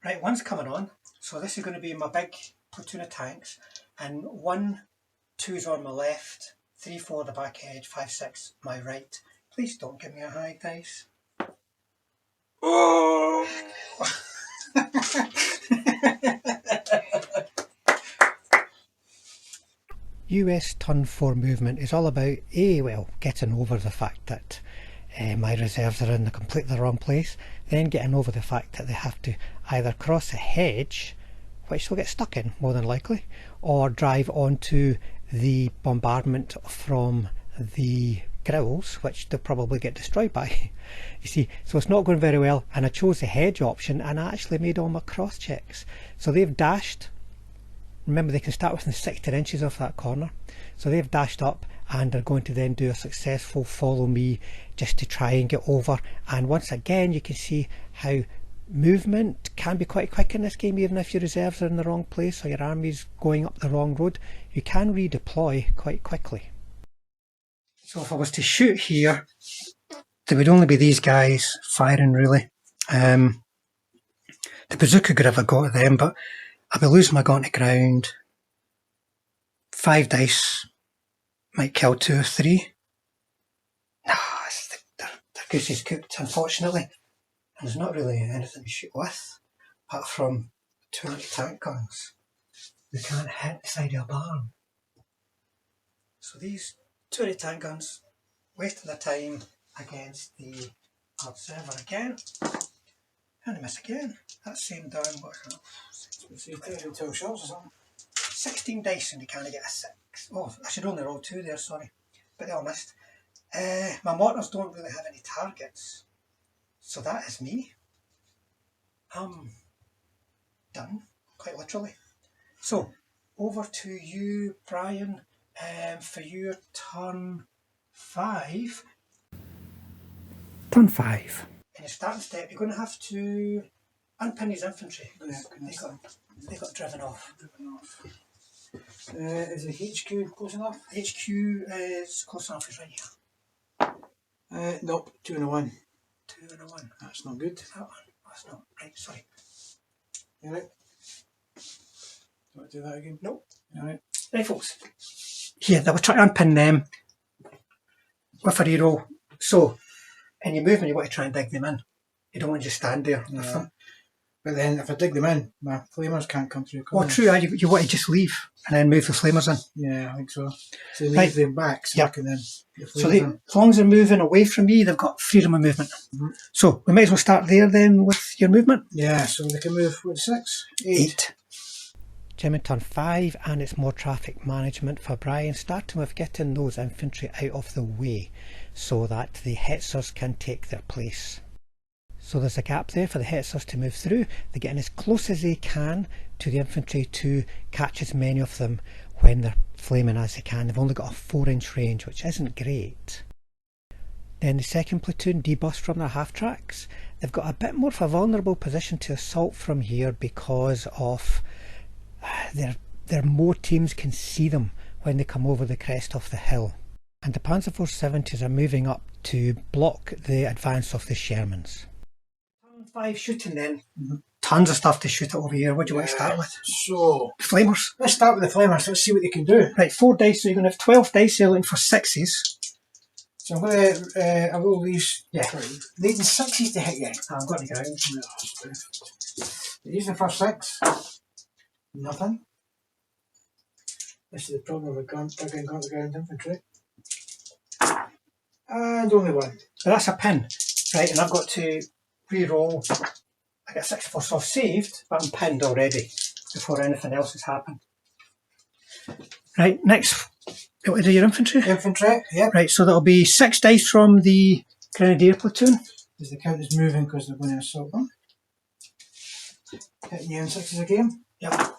Speaker 1: Right, one's coming on. So this is going to be my big platoon of tanks. And 1, 2's on my left, 3, 4 the back edge, 5, 6 my right. Please don't give me a high dice.
Speaker 2: Oh!
Speaker 1: US turn 4 movement is all about getting over the fact that my reserves are in the completely wrong place, then getting over the fact that they have to either cross a hedge, which they'll get stuck in more than likely, or drive onto the bombardment from the grills, which they'll probably get destroyed by. You see, so it's not going very well, and I chose the hedge option and I actually made all my cross checks. So they've dashed. Remember, they can start within 16 inches of that corner. So they've dashed up and are going to then do a successful follow me just to try and get over. And once again, you can see how movement can be quite quick in this game, even if your reserves are in the wrong place or your army's going up the wrong road. You can redeploy quite quickly. So if I was to shoot here, there would only be these guys firing really. The bazooka could have a go at them, but I'll be losing my gun to ground. 5 dice might kill 2 or 3. No, their goose is cooked, unfortunately. And there's not really anything to shoot with, apart from 2 anti-tank guns. We can't hit the side of a barn. So these 2 anti-tank guns, wasting their time against the observer again. And I miss again. That same down, what's that?
Speaker 2: 2 shots or something.
Speaker 1: 16 dice and you can't get a 6. Oh, I should only roll 2 there, sorry. But they all missed. My mortars don't really have any targets. So that is me. I'm done. quite literally. So, over to you, Brian, for your turn 5. Turn 5. In your starting step, you're going to have to unpin his infantry.
Speaker 2: Yeah,
Speaker 1: They got driven off.
Speaker 2: Is the HQ close enough?
Speaker 1: HQ is close enough, it's right here.
Speaker 2: Nope, 2 and a 1.
Speaker 1: 2 and a 1.
Speaker 2: That's not good.
Speaker 1: That one. That's not right, sorry.
Speaker 2: You right? Do I do that again?
Speaker 1: Nope.
Speaker 2: Alright.
Speaker 1: Right, folks. Here, they were trying to unpin them with a reroll. So, in your movement, you want to try and dig them in. You don't want to just stand there with them.
Speaker 2: But then if I dig them in, my flamers can't come through.
Speaker 1: Oh, true. You want to just leave and then move the flamers in.
Speaker 2: Yeah, I think so. So leave them back so I can then get
Speaker 1: So
Speaker 2: flamers in.
Speaker 1: as long as they're moving away from me, they've got freedom of movement. So we might as well start there then with your movement.
Speaker 2: Yeah, so they can move, what, 6? 8.
Speaker 1: Jim in turn 5, and it's more traffic management for Brian, starting with getting those infantry out of the way so that the Hetzers can take their place. So there's a gap there for the Hetzers to move through. They're getting as close as they can to the infantry to catch as many of them when they're flaming as they can. They've only got a 4-inch range, which isn't great. Then the second platoon debus from their half tracks. They've got a bit more of a vulnerable position to assault from here because of their more teams can see them when they come over the crest of the hill. And the Panzer 470s are moving up to block the advance of the Shermans. Turn 5 shooting then. Tons of stuff to shoot over here. What do you want to start with?
Speaker 2: So,
Speaker 1: Flamers.
Speaker 2: let's start with the flamers. Let's see what they can do.
Speaker 1: Right, 4 dice, so you're going to have 12 dice here looking for 6s.
Speaker 2: So I'm going to roll these.
Speaker 1: Yeah.
Speaker 2: Needing 6s to hit you.
Speaker 1: I've got to get out.
Speaker 2: Use the first 6. Nothing. This is the problem with digging ground infantry. And only 1.
Speaker 1: So that's a pin. Right, and I've got to re-roll. I get 6 for, so I've saved, but I'm pinned already before anything else has happened. Right, next, you want to do your infantry?
Speaker 2: Infantry, yep.
Speaker 1: Right, so that'll be 6 dice from the Grenadier platoon.
Speaker 2: Because the count is moving because they're going to assault them. Hitting you in 6s again.
Speaker 1: Yep.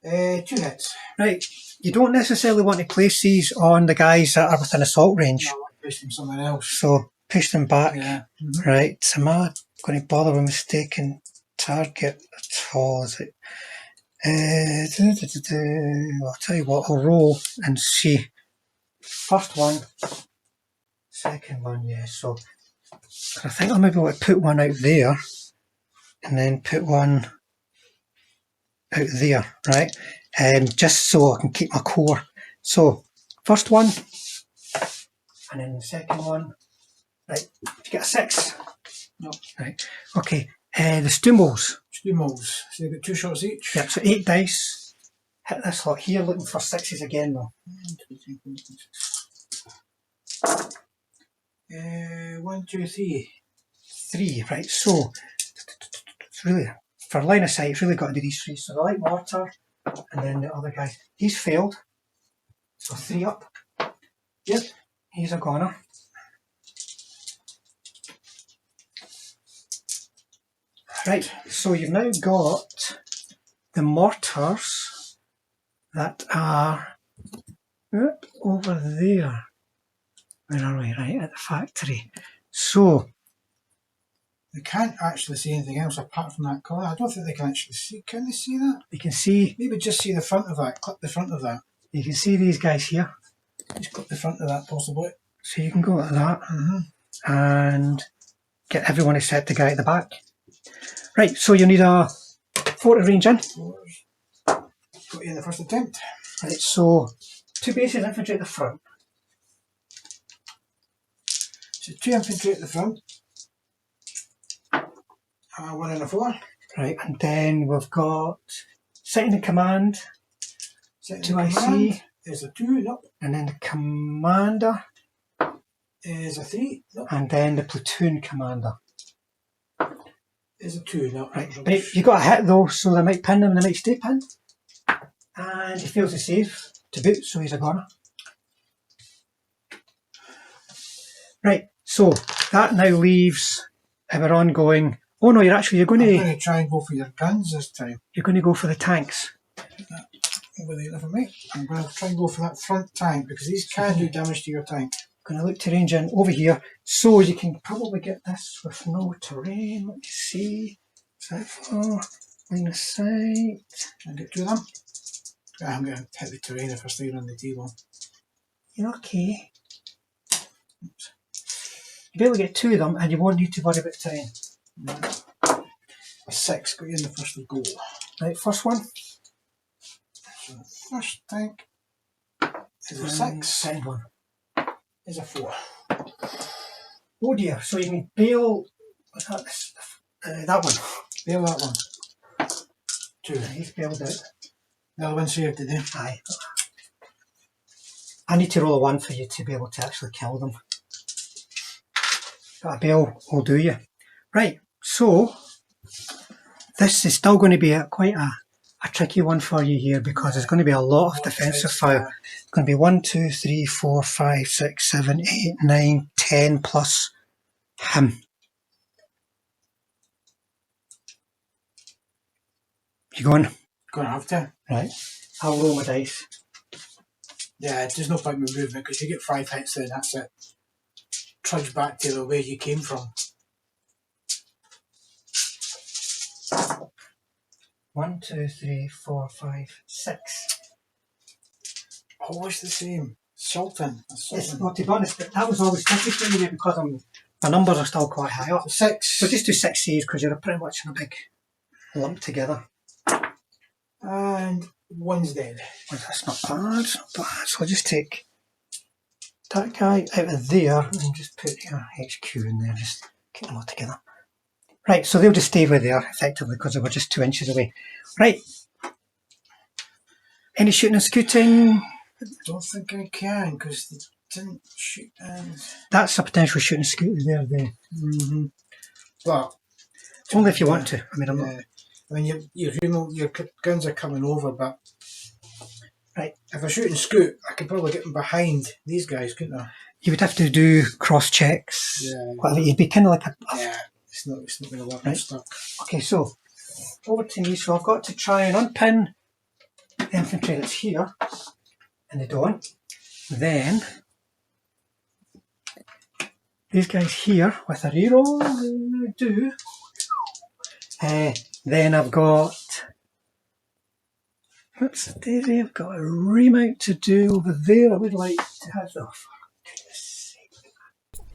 Speaker 2: 2 hits.
Speaker 1: Right, you don't necessarily want to place these on the guys that are within assault range.
Speaker 2: No, I want to place them somewhere else.
Speaker 1: So push them back.
Speaker 2: Yeah.
Speaker 1: Right, am I going to bother with mistaken target at all? Is it? I'll tell you what, I'll roll and see. First one, second one, yeah. So I think I'll maybe want to put one out there and then put one out there, right? Just so I can keep my core. So first one, and then the second one. Right, did you get a 6?
Speaker 2: No.
Speaker 1: Right, okay. The Stummels.
Speaker 2: Stummels. So they've got 2 shots each.
Speaker 1: Yep, so 8 dice. Hit this lot here, looking for 6s again though.
Speaker 2: 1, 2, 3.
Speaker 1: 3, right, so it's really, for line of sight, it's really got to do these 3. So the light mortar, and then the other guy. He's failed. So 3 up. Yep, he's a goner. Right, so you've now got the mortars that are over there. Where are we? Right, at the factory. So
Speaker 2: they can't actually see anything else apart from that corner. I don't think they can actually see. Can they see that?
Speaker 1: They can see.
Speaker 2: Maybe just see the front of that. Clip the front of that.
Speaker 1: You can see these guys here.
Speaker 2: Just clip the front of that, possibly.
Speaker 1: So you can go like that and get everyone except the guy at the back. Right, so you need a 4 to range in.
Speaker 2: Got you in the first attempt.
Speaker 1: Right, so 2 bases infantry at the front.
Speaker 2: So 2 infantry at the front. 1 and a 4.
Speaker 1: Right, and then we've got second in command. 2 IC.
Speaker 2: There's a 2, nope.
Speaker 1: And then the commander.
Speaker 2: Is a 3, nope.
Speaker 1: And then the platoon commander.
Speaker 2: Is a 2, nope.
Speaker 1: Right, but you got a hit though, so they might pin him and they might stay pinned. And he fails to save to boot, so he's a goner. Right, so that now leaves our ongoing Oh no, you're going
Speaker 2: I'm
Speaker 1: to...
Speaker 2: going to try and go for your guns this time.
Speaker 1: You're going to go for the tanks.
Speaker 2: Over there for me. I'm going to try and go for that front tank because these can do damage to your tank.
Speaker 1: Going to look to range in over here, so you can probably get this with no terrain. Let me see. Is that far? Line of sight.
Speaker 2: Can I get two of them? I'm going to hit the terrain if I stay on the table.
Speaker 1: You're okay. Oops. You'll be able to get two of them and you won't need to worry about terrain.
Speaker 2: A 6 got you in the first goal.
Speaker 1: Right, first one.
Speaker 2: So the first tank is a 6.
Speaker 1: Second one
Speaker 2: Is a 4.
Speaker 1: Oh dear, so you can bail. What's that? That one.
Speaker 2: Bail that one. 2.
Speaker 1: He's bailed out.
Speaker 2: The other one saved today.
Speaker 1: Aye. I need to roll a 1 for you to be able to actually kill them. But a bail will do you. Right, so this is still going to be quite a tricky one for you here because there's going to be a lot of defensive fire. It's going to be 1, 2, 3, 4, 5, 6, 7, 8, 9, 10 plus him. You going?
Speaker 2: Gonna have to.
Speaker 1: Right. I'll roll my dice.
Speaker 2: Yeah, there's no point in moving because you get 5 hits then, that's it. Trudge back to the way you came from.
Speaker 1: 1, 2, 3, 4, 5, 6.
Speaker 2: Always the same. Sultan.
Speaker 1: Yes, well, to be honest, that was always tricky for me because my numbers are still quite high up.
Speaker 2: 6.
Speaker 1: So just do 6 saves because you're pretty much in a big lump together.
Speaker 2: And 1's dead.
Speaker 1: Well, that's not bad, it's not bad. So I'll just take that guy out of there and just put your HQ in there, just keep them all together. Right, so they'll just stay where they are effectively because they were just 2 inches away. Right. Any shooting and scooting?
Speaker 2: I don't think I can because they didn't shoot.
Speaker 1: That's a potential shooting and scooting there.
Speaker 2: But
Speaker 1: only if you want to. I mean, I'm not.
Speaker 2: I mean, your guns are coming over, but
Speaker 1: right.
Speaker 2: If I shoot and scoot, I could probably get them behind these guys, couldn't I?
Speaker 1: You would have to do cross checks.
Speaker 2: Yeah.
Speaker 1: Whatever. You'd be kind of like a.
Speaker 2: Yeah, it's not going to work.
Speaker 1: Right.
Speaker 2: I'm stuck.
Speaker 1: Okay, so over to me. So I've got to try and unpin the infantry that's here, and they don't. Then these guys here with a reroll do. Then I've got. Whoops, Daisy, I've got a remount to do over there. I would like to have the.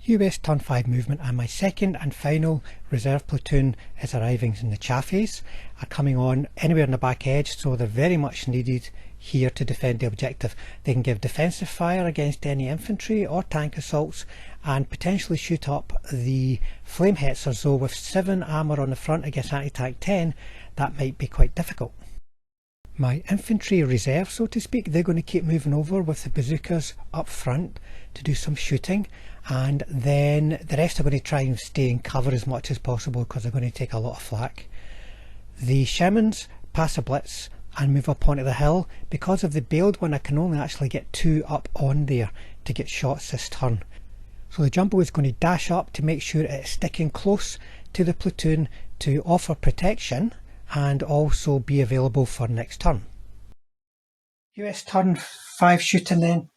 Speaker 1: US Turn 5 movement, and my second and final reserve platoon is arriving in the Chaffees, are coming on anywhere in the back edge, so they're very much needed here to defend the objective. They can give defensive fire against any infantry or tank assaults and potentially shoot up the flame hetzers, though with 7 armour on the front against anti-tank 10 that might be quite difficult. My infantry reserve, so to speak, they're going to keep moving over with the bazookas up front to do some shooting, and then the rest are going to try and stay in cover as much as possible because they're going to take a lot of flak. The Shermans pass a blitz and move up onto the hill. Because of the bailed one, I can only actually get 2 up on there to get shots this turn. So the Jumbo is going to dash up to make sure it's sticking close to the platoon to offer protection and also be available for next turn. US turn 5 shooting then.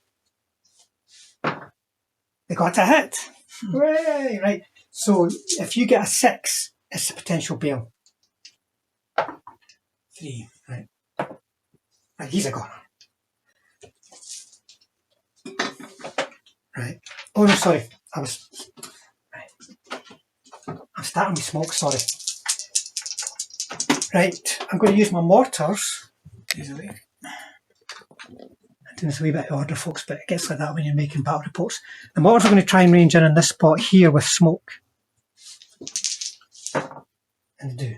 Speaker 1: They got a hit! Hooray! Right, so if you get a 6, it's a potential bail. 3, right. Right, he's a goner. Right. Oh no, sorry. I'm starting with smoke, sorry. Right, I'm going to use my mortars.
Speaker 2: Easily.
Speaker 1: I'm doing this a wee bit of order, folks, but it gets like that when you're making battle reports. The mortars are going to try and range in this spot here with smoke. And they do.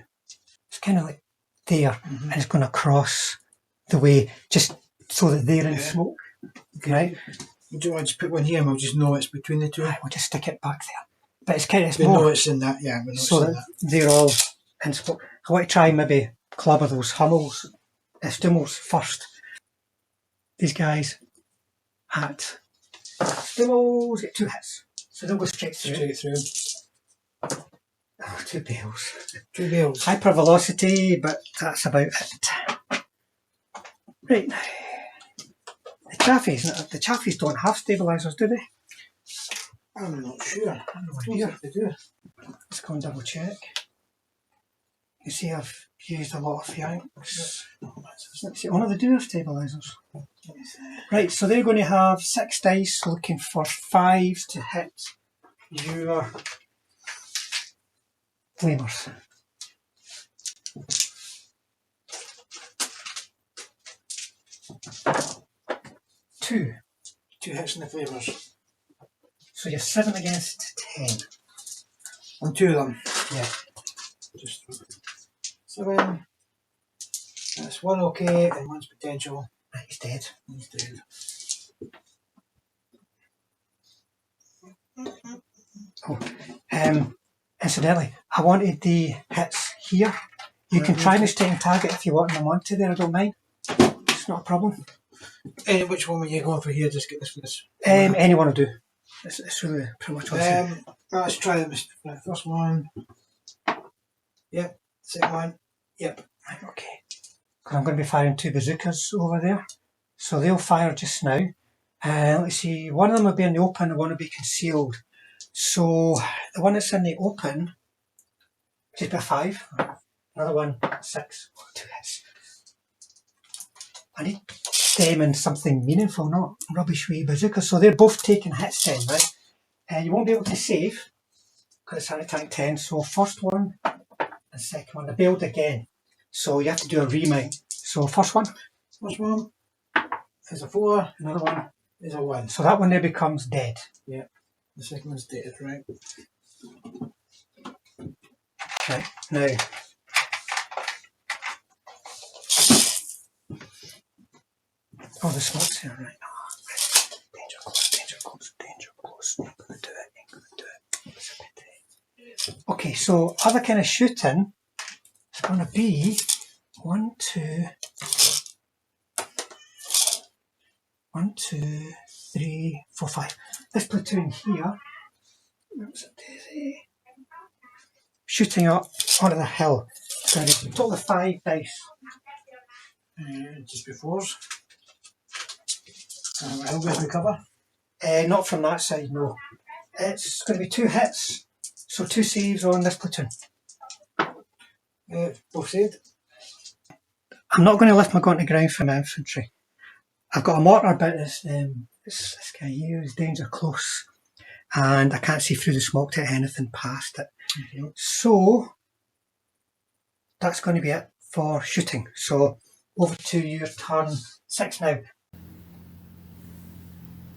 Speaker 1: It's kind of like there, and it's going to cross the way just so that they're in smoke. Okay. Right?
Speaker 2: Do I just put one here and we'll just know it's between the two?
Speaker 1: Right, we'll just stick it back there. But it's kind of, it's
Speaker 2: we
Speaker 1: more.
Speaker 2: know it's in that, yeah. We know
Speaker 1: So
Speaker 2: it's in
Speaker 1: that they're all in smoke. I want to try and maybe clobber those Hummels, Stummels first. These guys at Stummels get 2 hits. So they'll go straight through.
Speaker 2: Straight through.
Speaker 1: Oh, 2 bales.
Speaker 2: 2 bales.
Speaker 1: Hyper velocity, but that's about it. Right. The Chaffies don't have stabilisers, do they?
Speaker 2: I'm not sure. I don't think they do.
Speaker 1: Let's go and double check. You see I've used a lot of Yanks. Let's see, they do have stabilisers. Right, so they're going to have 6 dice looking for 5s to hit your flamers. 2.
Speaker 2: 2 hits in the flamers.
Speaker 1: So you're 7 against 10.
Speaker 2: On 2 of them.
Speaker 1: Yeah.
Speaker 2: Just 7. That's 1 okay and 1's potential.
Speaker 1: He's dead.
Speaker 2: He's dead.
Speaker 1: Oh, incidentally, I wanted the hits here. You can try and stay on target if you want them onto there, I don't mind. It's not a problem.
Speaker 2: Which one were you going for here? Just get this for this.
Speaker 1: Anyone will do. It's really pretty much awesome.
Speaker 2: Let's try the first one. Yep. Second one. Yep.
Speaker 1: Right, okay. I'm going to be firing 2 bazookas over there. So they'll fire just now. Let's see, one of them will be in the open and one will be concealed. So the one that's in the open, just be a 5. Another one, 6. 2 hits. I need them in something meaningful, not rubbish wee bazookas. So they're both taking hits then, right? You won't be able to save because it's anti-tank 10. So first one and second one, they're bailed again. So you have to do a remount. So first one
Speaker 2: is a 4.
Speaker 1: Another one
Speaker 2: is a 1.
Speaker 1: So that one there becomes dead.
Speaker 2: Yeah. The second one's dead, right?
Speaker 1: Okay. Now, oh, the smoke's here, right? Oh, danger close, danger close, danger close. Ain't gonna do it, ain't gonna do it. It's a pity. Okay, so other kind of shooting is going to be 1, 2, 1, 2, 3, 4, 5. This platoon here, shooting up onto the hill. So it's a total of 5 dice.
Speaker 2: Just before. How goes we cover?
Speaker 1: Not from that side, no. It's going to be 2 hits. So 2 saves on this platoon.
Speaker 2: Both saved.
Speaker 1: I'm not going to lift my gun to ground from infantry. I've got a mortar, but this guy here is danger close. And I can't see through the smoke to anything past it.
Speaker 2: Okay.
Speaker 1: So that's going to be it for shooting. So over to your turn 6 now.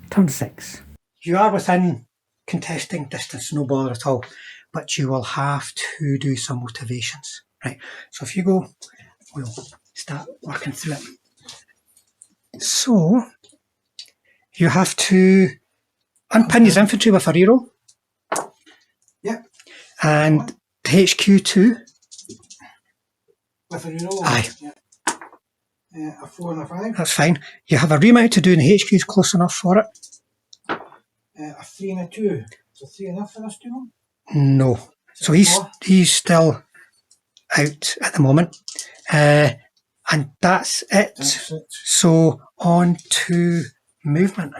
Speaker 1: Turn 6. You are within contesting distance, no bother at all, but you will have to do some motivations. Right, so if you go, we'll start working through it. So you have to unpin his infantry with a reroll.
Speaker 2: Yep.
Speaker 1: And the HQ2.
Speaker 2: With a reroll?
Speaker 1: Aye.
Speaker 2: Yep. A 4 and a 5.
Speaker 1: That's fine. You have a remount to do and the HQ is close enough for it.
Speaker 2: A 3 and a 2. Is 3 enough for this 2?
Speaker 1: No. So he's still out at the moment. And that's it. So on to movement.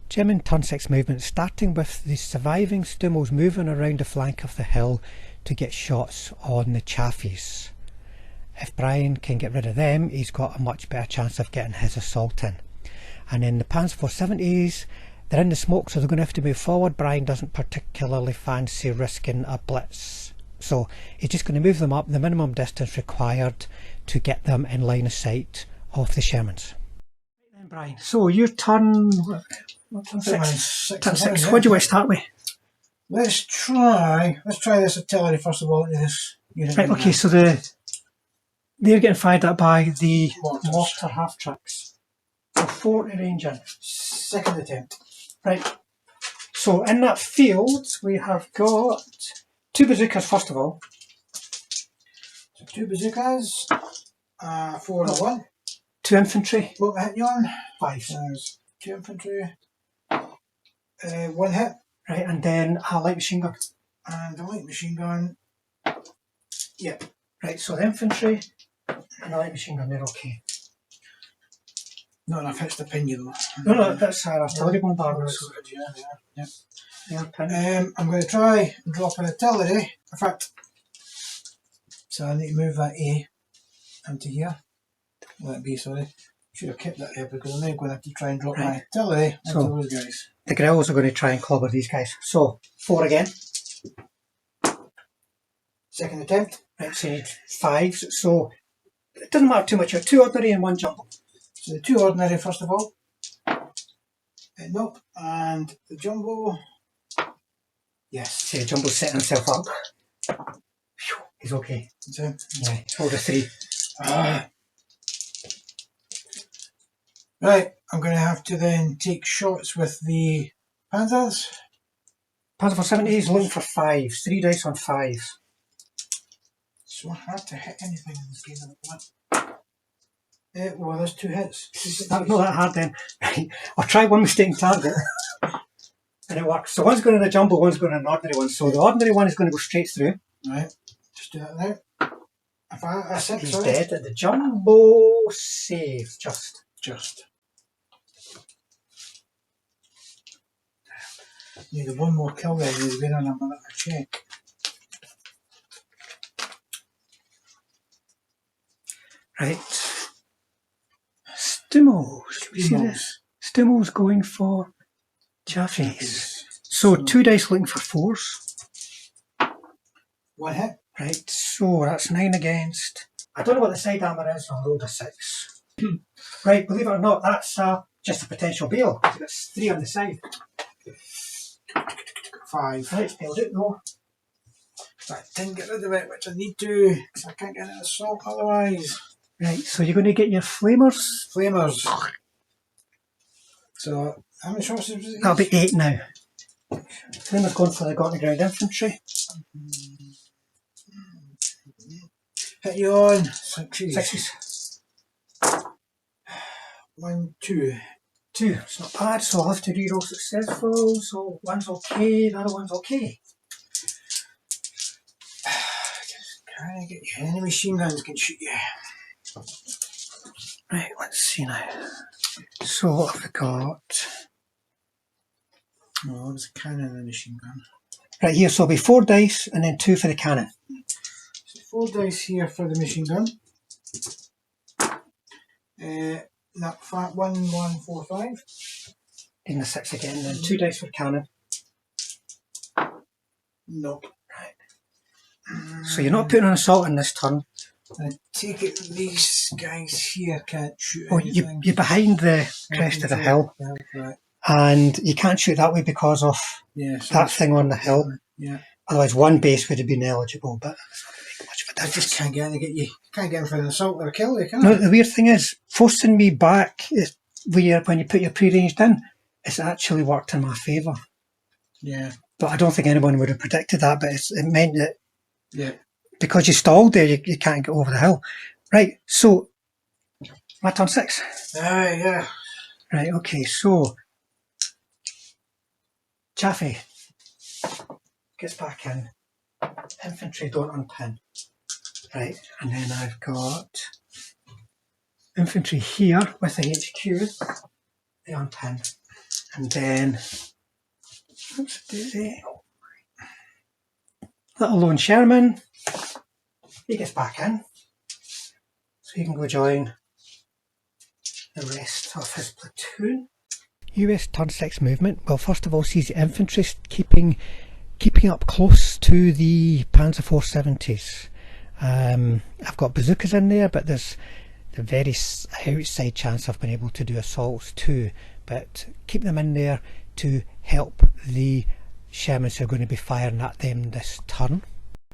Speaker 1: German turn 6 movement, starting with the surviving Stummels moving around the flank of the hill to get shots on the Chaffies. If Brian can get rid of them, he's got a much better chance of getting his assault in. And then the Panzer 470s, they're in the smoke, so they're going to have to move forward. Brian doesn't particularly fancy risking a blitz, so he's just going to move them up the minimum distance required to get them in line of sight of the Shermans. Right then, Brian, so your turn, turn 6? Turn 6. What do you want to start with?
Speaker 2: Let's try this artillery first of all. This unit.
Speaker 1: Right, okay, so they're getting fired at by the mortar half-tracks. So 40 range in.
Speaker 2: Second attempt.
Speaker 1: Right, so in that field we have got 2 bazookas first of all.
Speaker 2: So 2 bazookas, 4 and a 1.
Speaker 1: 2 infantry.
Speaker 2: What hit you on?
Speaker 1: 5.
Speaker 2: 2 infantry, 1 hit.
Speaker 1: Right, and then a light machine gun.
Speaker 2: And a light machine gun, Yep.
Speaker 1: Right, so the infantry and the light machine gun, they're okay.
Speaker 2: Not enough hits to pin you though.
Speaker 1: No, that's artillery bombardment.
Speaker 2: Yeah.
Speaker 1: Yeah, pin.
Speaker 2: I'm going to try and drop an artillery. In fact, so I need to move that A into here. That B, sorry. Should have kept that there because I'm now going to have to try and drop my artillery into those guys.
Speaker 1: The grills are going to try and clobber these guys. So, 4 again.
Speaker 2: Second attempt.
Speaker 1: Right, so you need 5s. So, it doesn't matter too much. You have 2 ordinary and 1 jumbo.
Speaker 2: So the 2 ordinary first of all. Nope. And the jumbo. Yes.
Speaker 1: See, the jumbo's setting himself up. Phew, he's okay.
Speaker 2: So,
Speaker 1: yeah, hold a 3.
Speaker 2: Right, I'm going to have to then take shots with the Panzers.
Speaker 1: Panzer 470 is looking for 5s. 3 dice on 5s.
Speaker 2: So hard to hit anything in this game at the moment. Well, there's 2 hits.
Speaker 1: Not that hard then. Right, I'll try one mistaken target. And it works. So one's going in a jumbo, one's going in an ordinary one. So the ordinary one is going to go straight through.
Speaker 2: Right, just do that now. I said
Speaker 1: he's dead. And the jumbo saved. Just.
Speaker 2: Need 1 more kill there. He's been on a minute to check.
Speaker 1: Right. Stimul's going for Jaffies. So 2 dice looking for 4s.
Speaker 2: 1 hit.
Speaker 1: Right, so that's 9 against. I don't know what the side armour is, I'll roll a 6. Right, believe it or not, that's just a potential bail. It's 3 on the side.
Speaker 2: 5.
Speaker 1: Right, failed it though.
Speaker 2: But I didn't get rid of it, which I need to, because I can't get an assault otherwise.
Speaker 1: Right, so you're going to get your flamers?
Speaker 2: Flamers. So, how many shots is it?
Speaker 1: That'll be 8 now. Flamers going for the Grenadier Infantry.
Speaker 2: Hit you on 6s. 1, 2.
Speaker 1: 2, it's not bad, so I'll have to reroll successful. So one's okay, the other one's okay.
Speaker 2: Can I get you? Any machine guns can shoot you.
Speaker 1: Right, let's see now. So what have we got?
Speaker 2: Oh, there's a cannon and a machine gun.
Speaker 1: Right here, so it'll be 4 dice and then 2 for the cannon.
Speaker 2: So 4 dice here for the machine gun. That 1, 1, 4, 5.
Speaker 1: In the 6 again, then 2 dice for cannon.
Speaker 2: Nope.
Speaker 1: Right. So you're not putting an assault in this turn.
Speaker 2: I take it these guys here can't shoot
Speaker 1: anything. You're behind the crest of the hill.
Speaker 2: Right.
Speaker 1: And you can't shoot that way because of that thing on the hill.
Speaker 2: Yeah.
Speaker 1: Otherwise, 1 base would have been eligible, but it's not going to make much of a difference.
Speaker 2: I just can't get in to get you. Can't get in for an assault or a kill, you can't.
Speaker 1: No, the weird thing is, forcing me back is when you put your pre-ranged in, it's actually worked in my favour.
Speaker 2: Yeah.
Speaker 1: But I don't think anyone would have predicted that, but it meant that because you stalled there, you can't get over the hill. Right, so, my turn 6.
Speaker 2: Yeah.
Speaker 1: Right, okay, so, Chaffee gets back in. Infantry don't unpin. Right, and then I've got infantry here with the HQ. They unpin. And then, oops, daisy. Little lone Sherman. He gets back in. So he can go join the rest of his platoon. US turn 6 movement. Well, first of all, sees the infantry keeping up close to the Panzer 470s. I've got bazookas in there, but there's the very outside chance I've been able to do assaults too. But keep them in there to help the Shermans who are going to be firing at them this turn.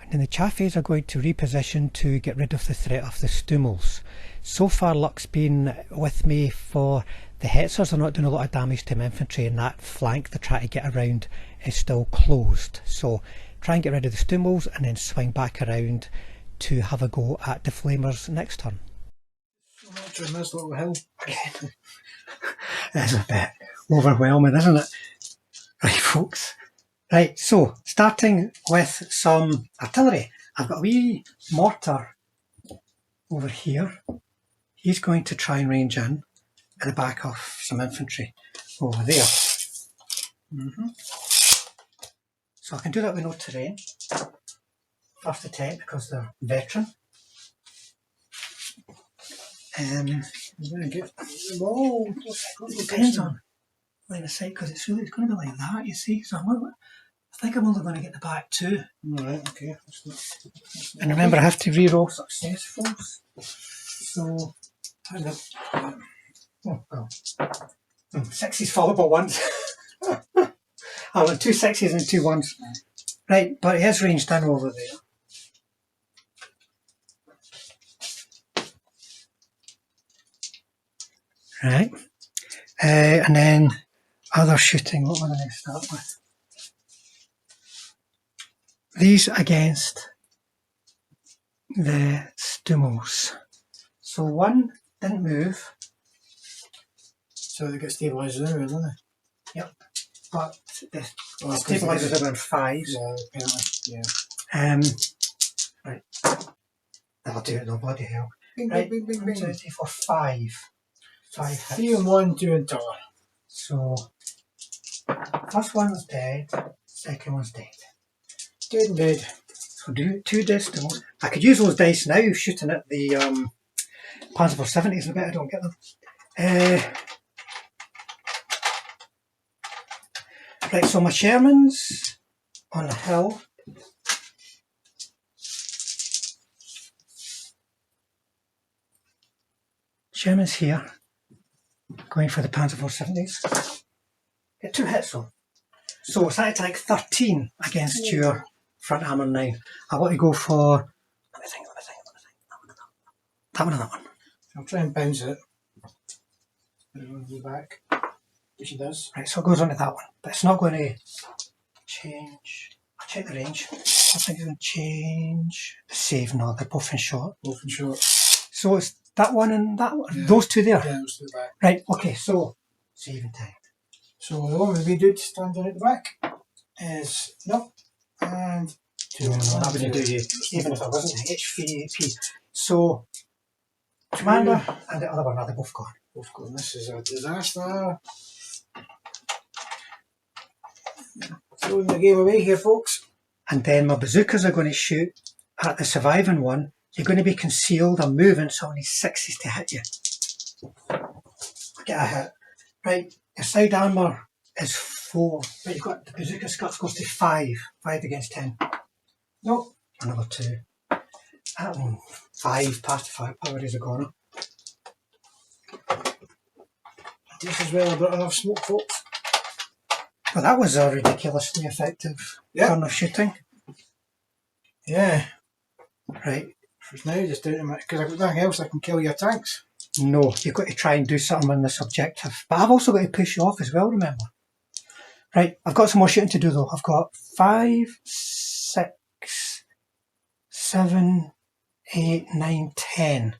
Speaker 1: And then the Chaffies are going to reposition to get rid of the threat of the Stummels. So far luck's been with me for the Hetzers. Are not doing a lot of damage to infantry, and that flank they're trying to get around is still closed. So try and get rid of the Stummels and then swing back around to have a go at the Flamers next turn.
Speaker 2: So much on this little hill.
Speaker 1: Again. It's a bit overwhelming, isn't it? Right, folks. Right, so starting with some artillery. I've got a wee mortar over here. He's going to try and range in at the back of some infantry over there. So I can do that with no terrain. First attempt because they're veteran.
Speaker 2: I'm going to get the ball.
Speaker 1: It depends on line of sight because it's going to be like that, you see. So I think I'm only going to get the back two.
Speaker 2: Right, okay.
Speaker 1: And remember, I have to re-roll successfuls. So, oh, well, sixes followed by ones. I want 2 6s and 2 1s. Right, but it is ranged in over there. Right, and then other shooting, what am I going to start with? These against the Stummels. So one didn't move.
Speaker 2: So they get stabilised anyway, don't they?
Speaker 1: Yep. But the stabilisers are around 5s.
Speaker 2: Yeah, apparently, yeah.
Speaker 1: Right. That'll do it though, bloody hell.
Speaker 2: Bing,
Speaker 1: Right,
Speaker 2: bing, bing,
Speaker 1: 1,
Speaker 2: bing,
Speaker 1: 2,
Speaker 2: bing.
Speaker 1: 3, 4, 5. 5 hits.
Speaker 2: 3 and 1, 2 and 2.
Speaker 1: So, first one's dead, second one's dead.
Speaker 2: Dead and dead.
Speaker 1: So do 2 distance. I could use those dice now shooting at the Panzer 470s, I bet I don't get them. Right, so my Sherman's on the hill. Sherman's here, going for the Panzer 470s. Get 2 hits though. So it's attack 13 against your front hammer 9. I want to go for, let me think. That one and that one.
Speaker 2: I'll try and bounce it. It'll go back, which it does.
Speaker 1: Right, so it goes on to that one, but it's not going to change. I'll check the range. I think it's going to change the save. No, they're both in short.
Speaker 2: Both in short.
Speaker 1: So it's that one and that one.
Speaker 2: Yeah.
Speaker 1: Those two there.
Speaker 2: Yeah, those two back.
Speaker 1: Right. Okay. So saving time.
Speaker 2: So the one we did standing at the back is no and 2.
Speaker 1: No, that wouldn't do you, even if it wasn't HVAP. So commander and the other one, they're both gone.
Speaker 2: Both gone. This is a disaster. Throwing the game away here, folks.
Speaker 1: And then my bazookas are going to shoot at the surviving one. You're going to be concealed or moving, so I need 6s to hit you. Get a hit. Right, your side armour is 4, but you've got the bazooka scuffs goes to 5. 5 against 10. Nope, another 2. That one, 5 past the firepower is a goner.
Speaker 2: Just as well about enough smoke, folks.
Speaker 1: Well, that was a ridiculously effective turn of shooting.
Speaker 2: Yeah.
Speaker 1: Right.
Speaker 2: For now, just down to my, because I've got nothing else that can kill your tanks.
Speaker 1: No, you've got to try and do something on this objective. But I've also got to push you off as well, remember. Right, I've got some more shooting to do though. I've got 5, 6, 7, 8, 9, 10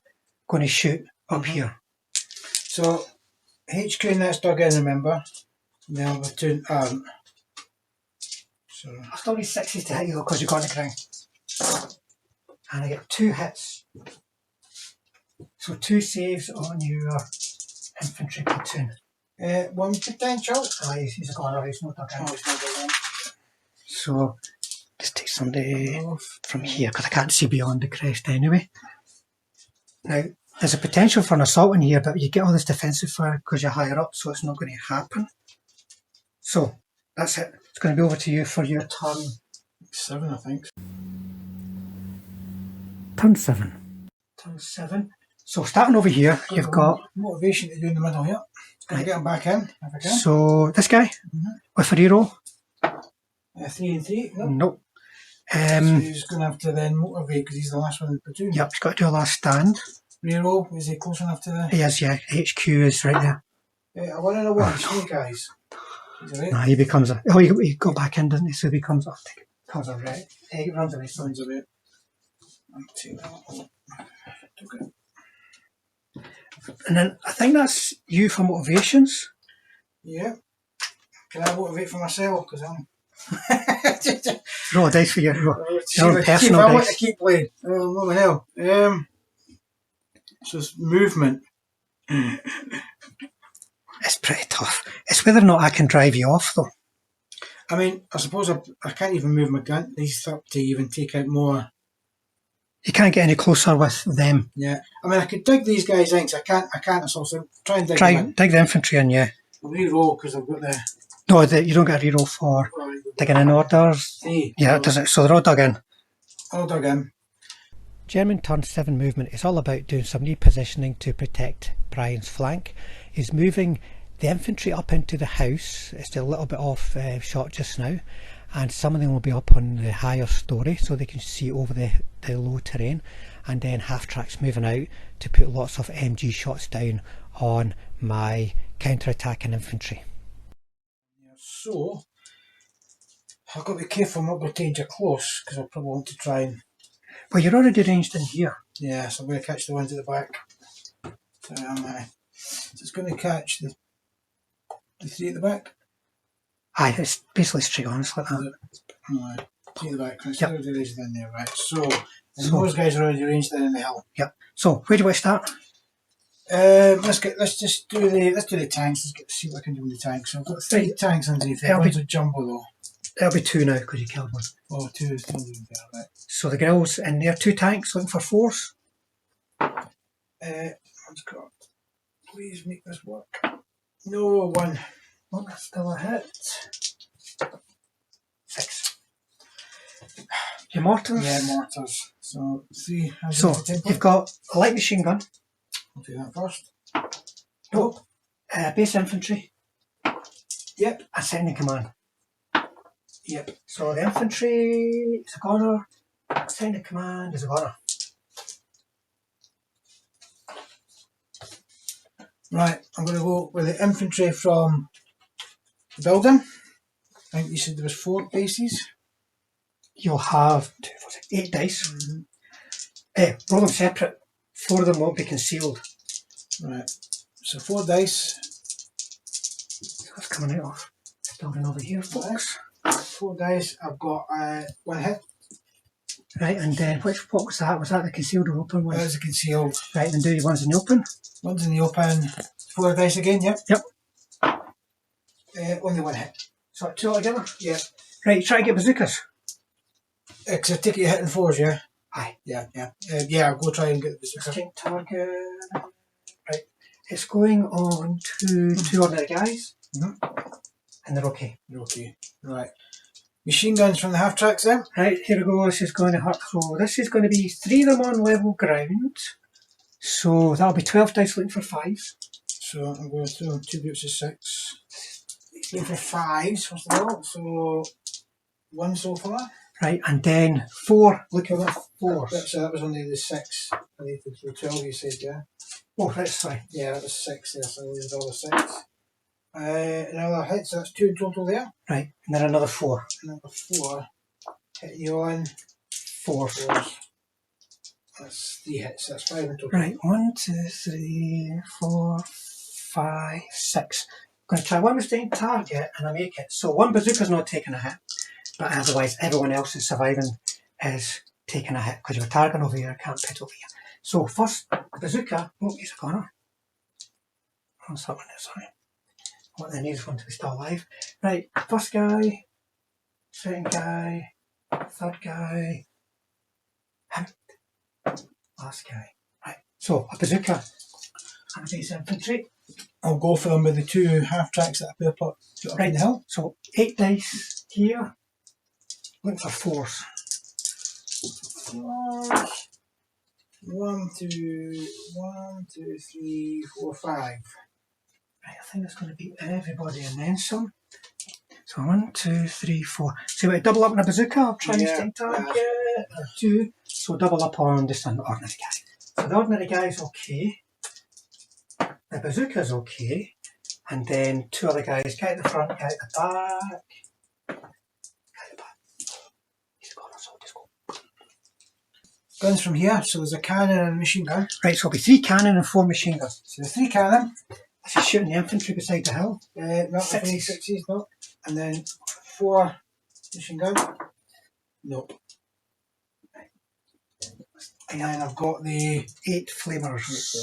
Speaker 1: going to shoot up here.
Speaker 2: So, HQ and that's dug in, remember? The other 2 aren't. So,
Speaker 1: I still need 6s to hit you though because you've got on the ground. And I get 2 hits. So 2 saves on your infantry platoon.
Speaker 2: 1 potential.
Speaker 1: He's a goner, he's not dug in.
Speaker 2: Oh, it's not dug in.
Speaker 1: So just take somebody from here because I can't see beyond the crest anyway. Now there's a potential for an assault in here, but you get all this defensive fire because you're higher up, so it's not going to happen. So that's it. It's going to be over to you for your turn
Speaker 2: 7, I think.
Speaker 1: Turn 7. Turn 7. So starting over here, you've got
Speaker 2: motivation to do in the middle here. Gonna get him back in if I can.
Speaker 1: So this guy with a reroll.
Speaker 2: 3 and 3. No.
Speaker 1: Nope.
Speaker 2: So he's going to have to then motivate because he's the last one in the platoon.
Speaker 1: Yep, he's got to do a last stand.
Speaker 2: Reroll, is he close enough to the...
Speaker 1: He is, yeah. HQ is right there.
Speaker 2: A 1 and a 1, snake eyes. Is that right?
Speaker 1: No, he becomes a... Oh, he got back in, doesn't he? So he becomes a... Becomes a red. He runs away. So
Speaker 2: Runs away. I'll take that one. Okay.
Speaker 1: And then I think that's you for motivations.
Speaker 2: Yeah. Can I motivate for myself? Because I'm
Speaker 1: Roll a dice for your own
Speaker 2: If
Speaker 1: personal
Speaker 2: I want to
Speaker 1: dice.
Speaker 2: keep playing. Oh, what the hell? So it's movement.
Speaker 1: It's pretty tough. It's whether or not I can drive you off, though.
Speaker 2: I mean, I suppose I can't even move my gun. These up to even take out more.
Speaker 1: You can't get any closer with them.
Speaker 2: Yeah. I mean, I could dig these guys in, 'cause I can't, so try and dig them in.
Speaker 1: Dig the infantry in, yeah.
Speaker 2: I'll re-roll, because I've got the...
Speaker 1: No, you don't get a reroll for digging in orders.
Speaker 2: See,
Speaker 1: Yeah, it does it. So they're all dug in.
Speaker 2: all dug in.
Speaker 1: German turn 7 movement is all about doing some repositioning to protect Brian's flank. He's moving the infantry up into the house. It's a little bit off shot just now, and some of them will be up on the higher story so they can see over the low terrain, and then half tracks moving out to put lots of MG shots down on my counter-attacking infantry.
Speaker 2: Yeah, so, I've got to be careful not to change it close, because I probably want to try and...
Speaker 1: Well, you're already ranged in here.
Speaker 2: Yeah, so I'm going to catch the ones at the back. So it's going to catch the three at the back.
Speaker 1: Aye, it's basically straight on, it's like that.
Speaker 2: Right, three at the back. It's
Speaker 1: Yep.
Speaker 2: already ranged in there, right? So those guys are already ranged in the hill.
Speaker 1: Yep. So where do we start?
Speaker 2: Let's do the tanks. Let's see what I can do with the tanks. So I've got 3 tanks underneath there. One's a jumbo though.
Speaker 1: There'll be 2 now because you killed one.
Speaker 2: Oh, 2 is still doing there, right?
Speaker 1: So the girls in there, 2 tanks looking for 4s.
Speaker 2: One's got. Please make this work. No, 1.
Speaker 1: Well, that's still a hit. 6. Your mortars?
Speaker 2: Yeah, mortars. So 3.
Speaker 1: So you've got a light machine gun.
Speaker 2: I'll do that first.
Speaker 1: Nope. Base infantry.
Speaker 2: Yep.
Speaker 1: And second in command.
Speaker 2: Yep.
Speaker 1: So the infantry is a gunner. Second in command is a gunner.
Speaker 2: Right, I'm going to go with the infantry from the building. I think you said there was 4 bases.
Speaker 1: You'll have 8 dice. Roll them separate. 4 of them won't be concealed.
Speaker 2: Right, so 4 dice.
Speaker 1: What's coming out of this building over here, folks?
Speaker 2: 4 dice. I've got 1 hit.
Speaker 1: Right, and then what was that? Was that the concealed or open one?
Speaker 2: That was a concealed.
Speaker 1: Right, then do your ones in the open.
Speaker 2: One's in the open. 4 dice again, yep.
Speaker 1: Yep.
Speaker 2: Only 1 hit.
Speaker 1: So 2 altogether?
Speaker 2: Yeah.
Speaker 1: Right, try to get bazookas.
Speaker 2: Because I take it you're hitting 4s, yeah?
Speaker 1: Aye.
Speaker 2: Yeah. I'll go try and get the bazooka.
Speaker 1: Distinct target. Right, it's going on to 2 ordinary guys. And they're okay.
Speaker 2: You're okay. Right. Machine guns from the half tracks then.
Speaker 1: Right, here we go. This is going to hurt. So this is going to be 3 of them on level ground. So that'll be 12 dice looking for 5s.
Speaker 2: So I'm going to throw 2 groups of 6. Looking for 5s first of all. So 1 so far.
Speaker 1: Right, and then 4 looking at 4s.
Speaker 2: So that was only the 6. I need to throw 12 you said, yeah?
Speaker 1: Oh, right, sorry.
Speaker 2: Yeah, that was 6 there, so there's all the 6. Another hit, so that's 2 in total there.
Speaker 1: Right, and then another 4.
Speaker 2: Number 4, hit you on
Speaker 1: 4s.
Speaker 2: That's 3 hits, that's 5 in total.
Speaker 1: Right, 1, 2, 3, 4, 5, 6. I'm going to try one mistake target and I make it. So 1 bazooka's not taking a hit, but otherwise everyone else is surviving is taking a hit because you're targeting over here, I can't pit over here. So first bazooka, oh, he's a gunner. What's that one there, sorry. What they need is one to be still alive. Right, first guy, second guy, third guy, him, last guy. Right, so a bazooka and a base infantry.
Speaker 2: I'll go for them with the 2 half tracks that I put up in the hill.
Speaker 1: So 8 dice here, looking for 4s.
Speaker 2: 4s. 1, 2, 3, 4, 5.
Speaker 1: Right, I think it's going to be everybody and then some. So 1, 2, 3, 4. So we double up on a bazooka, I'll try and stick target. 2. So double up on just an ordinary guy. So the ordinary guy is okay. The bazooka is okay. And then 2 other guys, guy at the front, guy at the back. Guy at the back. He's gone, so just go.
Speaker 2: Guns from here, so there's a cannon and a machine gun.
Speaker 1: Right, so it'll be 3 cannon and 4 machine guns.
Speaker 2: So there's 3 cannon.
Speaker 1: This is shooting the infantry beside the hill.
Speaker 2: Not
Speaker 1: 6.
Speaker 2: 6s, no. And then 4 Machine gun? Nope. And then I've got the
Speaker 1: 8 flamers.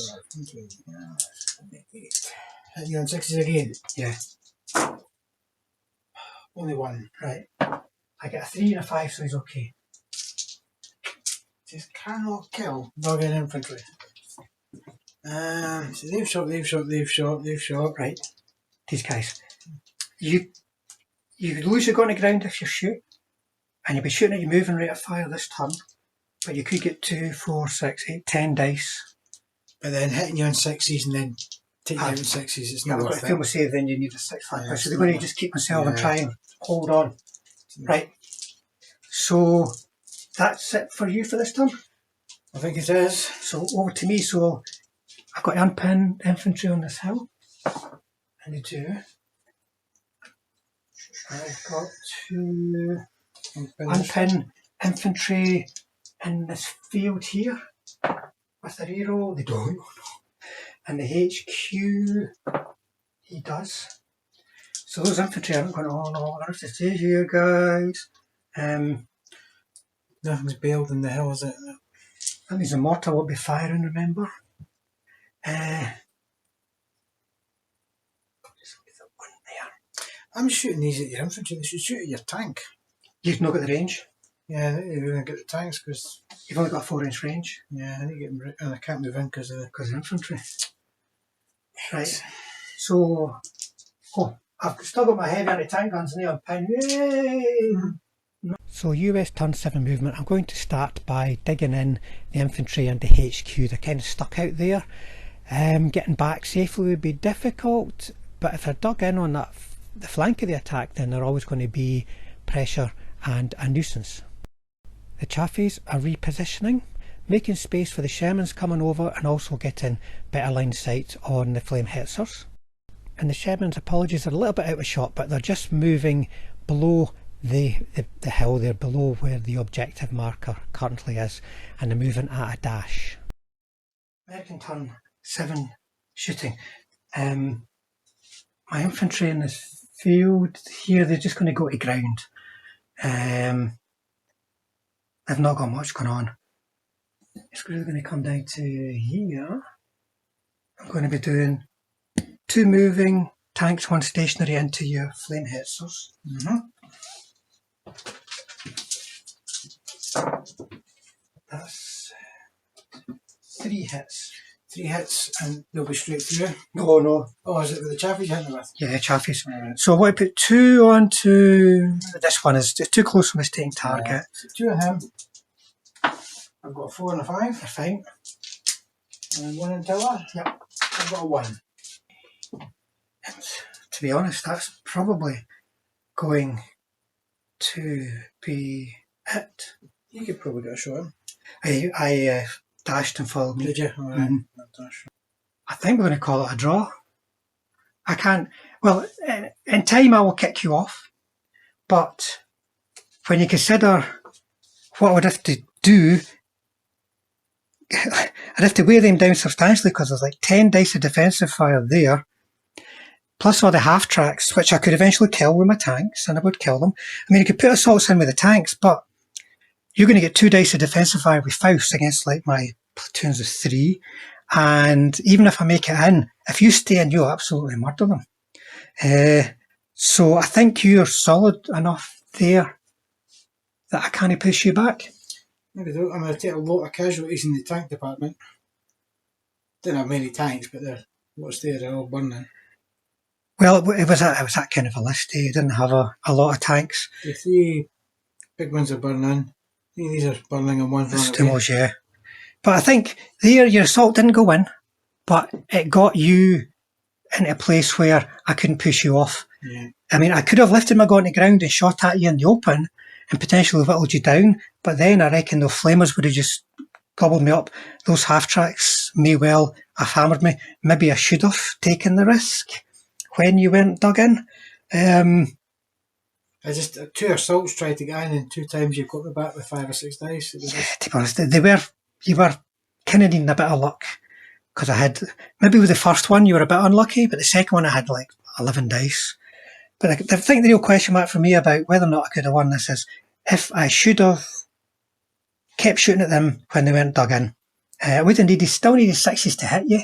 Speaker 2: Hit you on 6s again?
Speaker 1: Yeah.
Speaker 2: Only one.
Speaker 1: Right. I get a 3 and a 5, so he's okay.
Speaker 2: Just cannot kill Hamburger Infantry. So they've shot.
Speaker 1: Right. These guys. You lose your gun to ground if you shoot. And you'll be shooting at your moving rate of fire this turn. But you could get 2, 4, 6, 8, 10 dice.
Speaker 2: But then hitting you on 6s and then taking you out on 6s, it's not worth it.
Speaker 1: If you save, then you need a 6-5.
Speaker 2: Yeah,
Speaker 1: So they're going to just keep myself and try and hold on. Right. So that's it for you for this turn.
Speaker 2: I think it is.
Speaker 1: So over to me. So I've got unpinned infantry on this hill. And they do. I've got to unpin infantry in this field here with a reroll. They don't. And the HQ, he does. So those infantry aren't going, oh no, what else to say here, guys?
Speaker 2: Nothing's bailed in the hill, is it?
Speaker 1: That means the mortar won't be firing, remember?
Speaker 2: I'm shooting these at your infantry, they should shoot at your tank.
Speaker 1: You've not got the range?
Speaker 2: Yeah, I think you're going to get the tanks because...
Speaker 1: You've only got a 4-inch range?
Speaker 2: Yeah, I need to get them, and I can't move in because of
Speaker 1: infantry. Right, so... Oh, I've still got my heavy anti-tank guns in there on pin. Yay! So US turn 7 movement, I'm going to start by digging in the infantry and the HQ. They're kind of stuck out there. Getting back safely would be difficult, but if they're dug in on that the flank of the attack, then they're always going to be pressure and a nuisance. The Chaffies are repositioning, making space for the Shermans coming over and also getting better line of sight on the flame hetzers. And the Shermans, apologies, are a little bit out of shot, but they're just moving below the hill there, below where the objective marker currently is, and they're moving at a dash. American turn 7 shooting. My infantry in this field here, they're just going to go to ground. They've not got much going on. It's really going to come down to here. I'm going to be doing 2 moving tanks, 1 stationary into your flame hetzers. That's 3 hits.
Speaker 2: 3 hits and they'll be straight through.
Speaker 1: No.
Speaker 2: Oh, is it with the Chaffies hitting with?
Speaker 1: Yeah, Chaffies. Right. So I want to put 2 onto this one. Is too close for mistake target.
Speaker 2: Yeah. So 2 on him. I've got a 4 and a 5.
Speaker 1: They're fine.
Speaker 2: And 1 in tower.
Speaker 1: Yep.
Speaker 2: I've got a 1.
Speaker 1: And to be honest, that's probably going to be it.
Speaker 2: You could probably get a shot in.
Speaker 1: I dashed and followed me.
Speaker 2: Did you? All right.
Speaker 1: I think we're going to call it a draw. I can't. Well, in time I will kick you off, but when you consider what I would have to do, I'd have to weigh them down substantially because there's like 10 dice of defensive fire there, plus all the half tracks, which I could eventually kill with my tanks, and I would kill them. I mean, you could put assaults in with the tanks, but you're going to get 2 dice of defensive fire with Faust against like my platoons of 3. And even if I make it in, if you stay in, you'll absolutely murder them. So I think you're solid enough there that I can't push you back.
Speaker 2: Maybe though, I'm going to take a lot of casualties in the tank department. Don't have many tanks, but what's there, they're all burning.
Speaker 1: Well, it was that kind of a list. You didn't have a lot of tanks.
Speaker 2: The 3 big ones are burning. These are burning and one's running away.
Speaker 1: Yeah. But I think there your assault didn't go in, but it got you into a place where I couldn't push you off.
Speaker 2: Yeah.
Speaker 1: I mean, I could have lifted my gun to ground and shot at you in the open and potentially whittled you down, but then I reckon the flamers would have just gobbled me up. Those half tracks may well have hammered me. Maybe I should have taken the risk when you weren't dug in.
Speaker 2: I just 2 assaults tried to get in and 2 times you got me back with 5 or 6 dice.
Speaker 1: Yeah, to be honest, you were kind of needing a bit of luck because I had, maybe with the first one you were a bit unlucky, but the second one I had like 11 dice. But I think the real question mark for me about whether or not I could have won this is if I should have kept shooting at them when they weren't dug in. I would indeed, still needed 60s to hit you,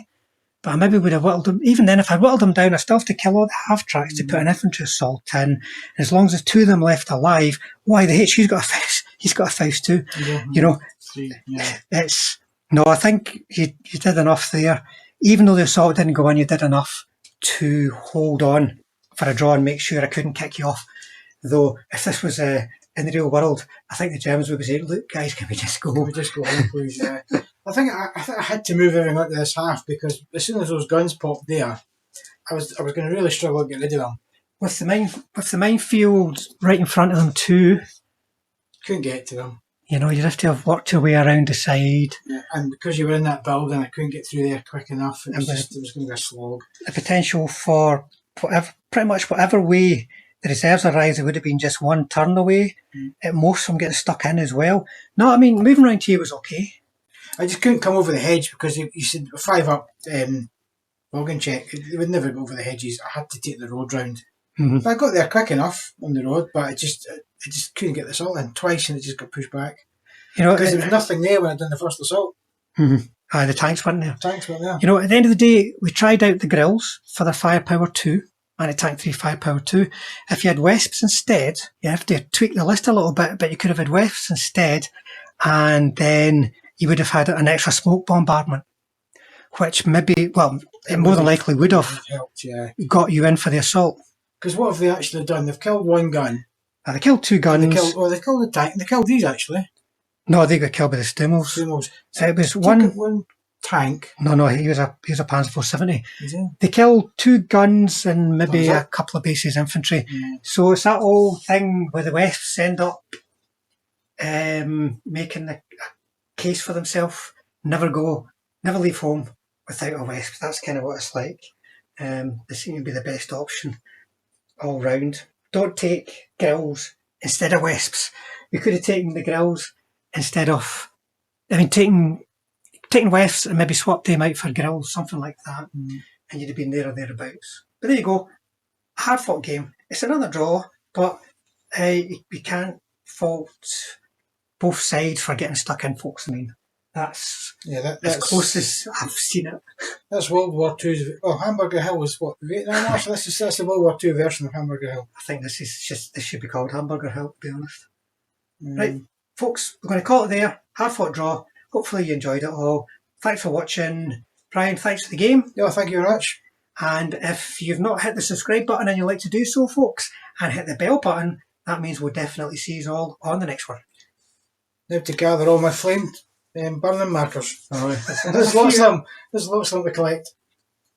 Speaker 1: but I maybe would have whittled them. Even then, if I whittled them down, I still have to kill all the half tracks to put an infantry assault in. And as long as there's two of them left alive, why the HQ's got a Faust? He's got a Faust too. You know, it's no. I think you did enough there. Even though the assault didn't go in, you did enough to hold on for a draw and make sure I couldn't kick you off. Though, if this was in the real world, I think the Germans would be saying, "Look, guys, can we just go?
Speaker 2: Can we just go home, please?" Yeah. I think I had to move everything into this half because as soon as those guns popped there, I was going to really struggle to get rid of them.
Speaker 1: With the minefield right in front of them too,
Speaker 2: couldn't get to them.
Speaker 1: You know, you'd have to have worked your way around the side.
Speaker 2: Yeah, and because you were in that building, I couldn't get through there quick enough. It was going to be a slog. The
Speaker 1: potential for pretty much whatever way the reserves arrived, it would have been just one turn away at most from getting stuck in as well. No, I mean, moving around here was okay.
Speaker 2: I just couldn't come over the hedge because you said 5 up logging check. They would never go over the hedges. I had to take the road round. But I got there quick enough on the road, but I just couldn't get the assault in twice, and it just got pushed back. You know, because there was nothing there when I done the first assault.
Speaker 1: The tanks weren't there.
Speaker 2: Tanks weren't there.
Speaker 1: You know, at the end of the day, we tried out the grills for the firepower 2 and a tank 3 firepower 2. If you had Wesps instead, you have to tweak the list a little bit, but you could have had Wesps instead, and then you would have had an extra smoke bombardment, which maybe, well, it more than likely would have
Speaker 2: helped,
Speaker 1: got you in for the assault.
Speaker 2: Because what have they actually done? They've killed one gun.
Speaker 1: They killed 2 guns.
Speaker 2: They killed the tank. They killed these actually.
Speaker 1: No, they got killed by the Stummels. So it was one
Speaker 2: tank.
Speaker 1: No, he was a Panzer 470. They killed 2 guns and maybe a couple of bases infantry. So it's that old thing where the Wesps end up making a case for themselves. Never leave home without a Wesp. That's kind of what it's like. They seem to be the best option all round. Don't take grills instead of Wesps. You could have taken the grills instead of, taking Wesps and maybe swapped them out for grills, something like that, and you'd have been there or thereabouts. But there you go, a hard-fought game. It's another draw, but we can't fault both sides for getting stuck in, folks. I mean, that's as close as I've seen it.
Speaker 2: That's World War II's. Oh, Hamburger Hill was what? Vietnam? Actually, that's the World War II version of Hamburger Hill.
Speaker 1: I think this should be called Hamburger Hill, to be honest. Right, folks, we're going to call it there. Hard-fought draw. Hopefully you enjoyed it all. Thanks for watching. Brian, thanks for the game.
Speaker 2: Yeah, thank you very much.
Speaker 1: And if you've not hit the subscribe button and you'd like to do so, folks, and hit the bell button, that means we'll definitely see you all on the next one.
Speaker 2: Now to gather all my flame burning markers. There's lots of them. There's lots of them to collect.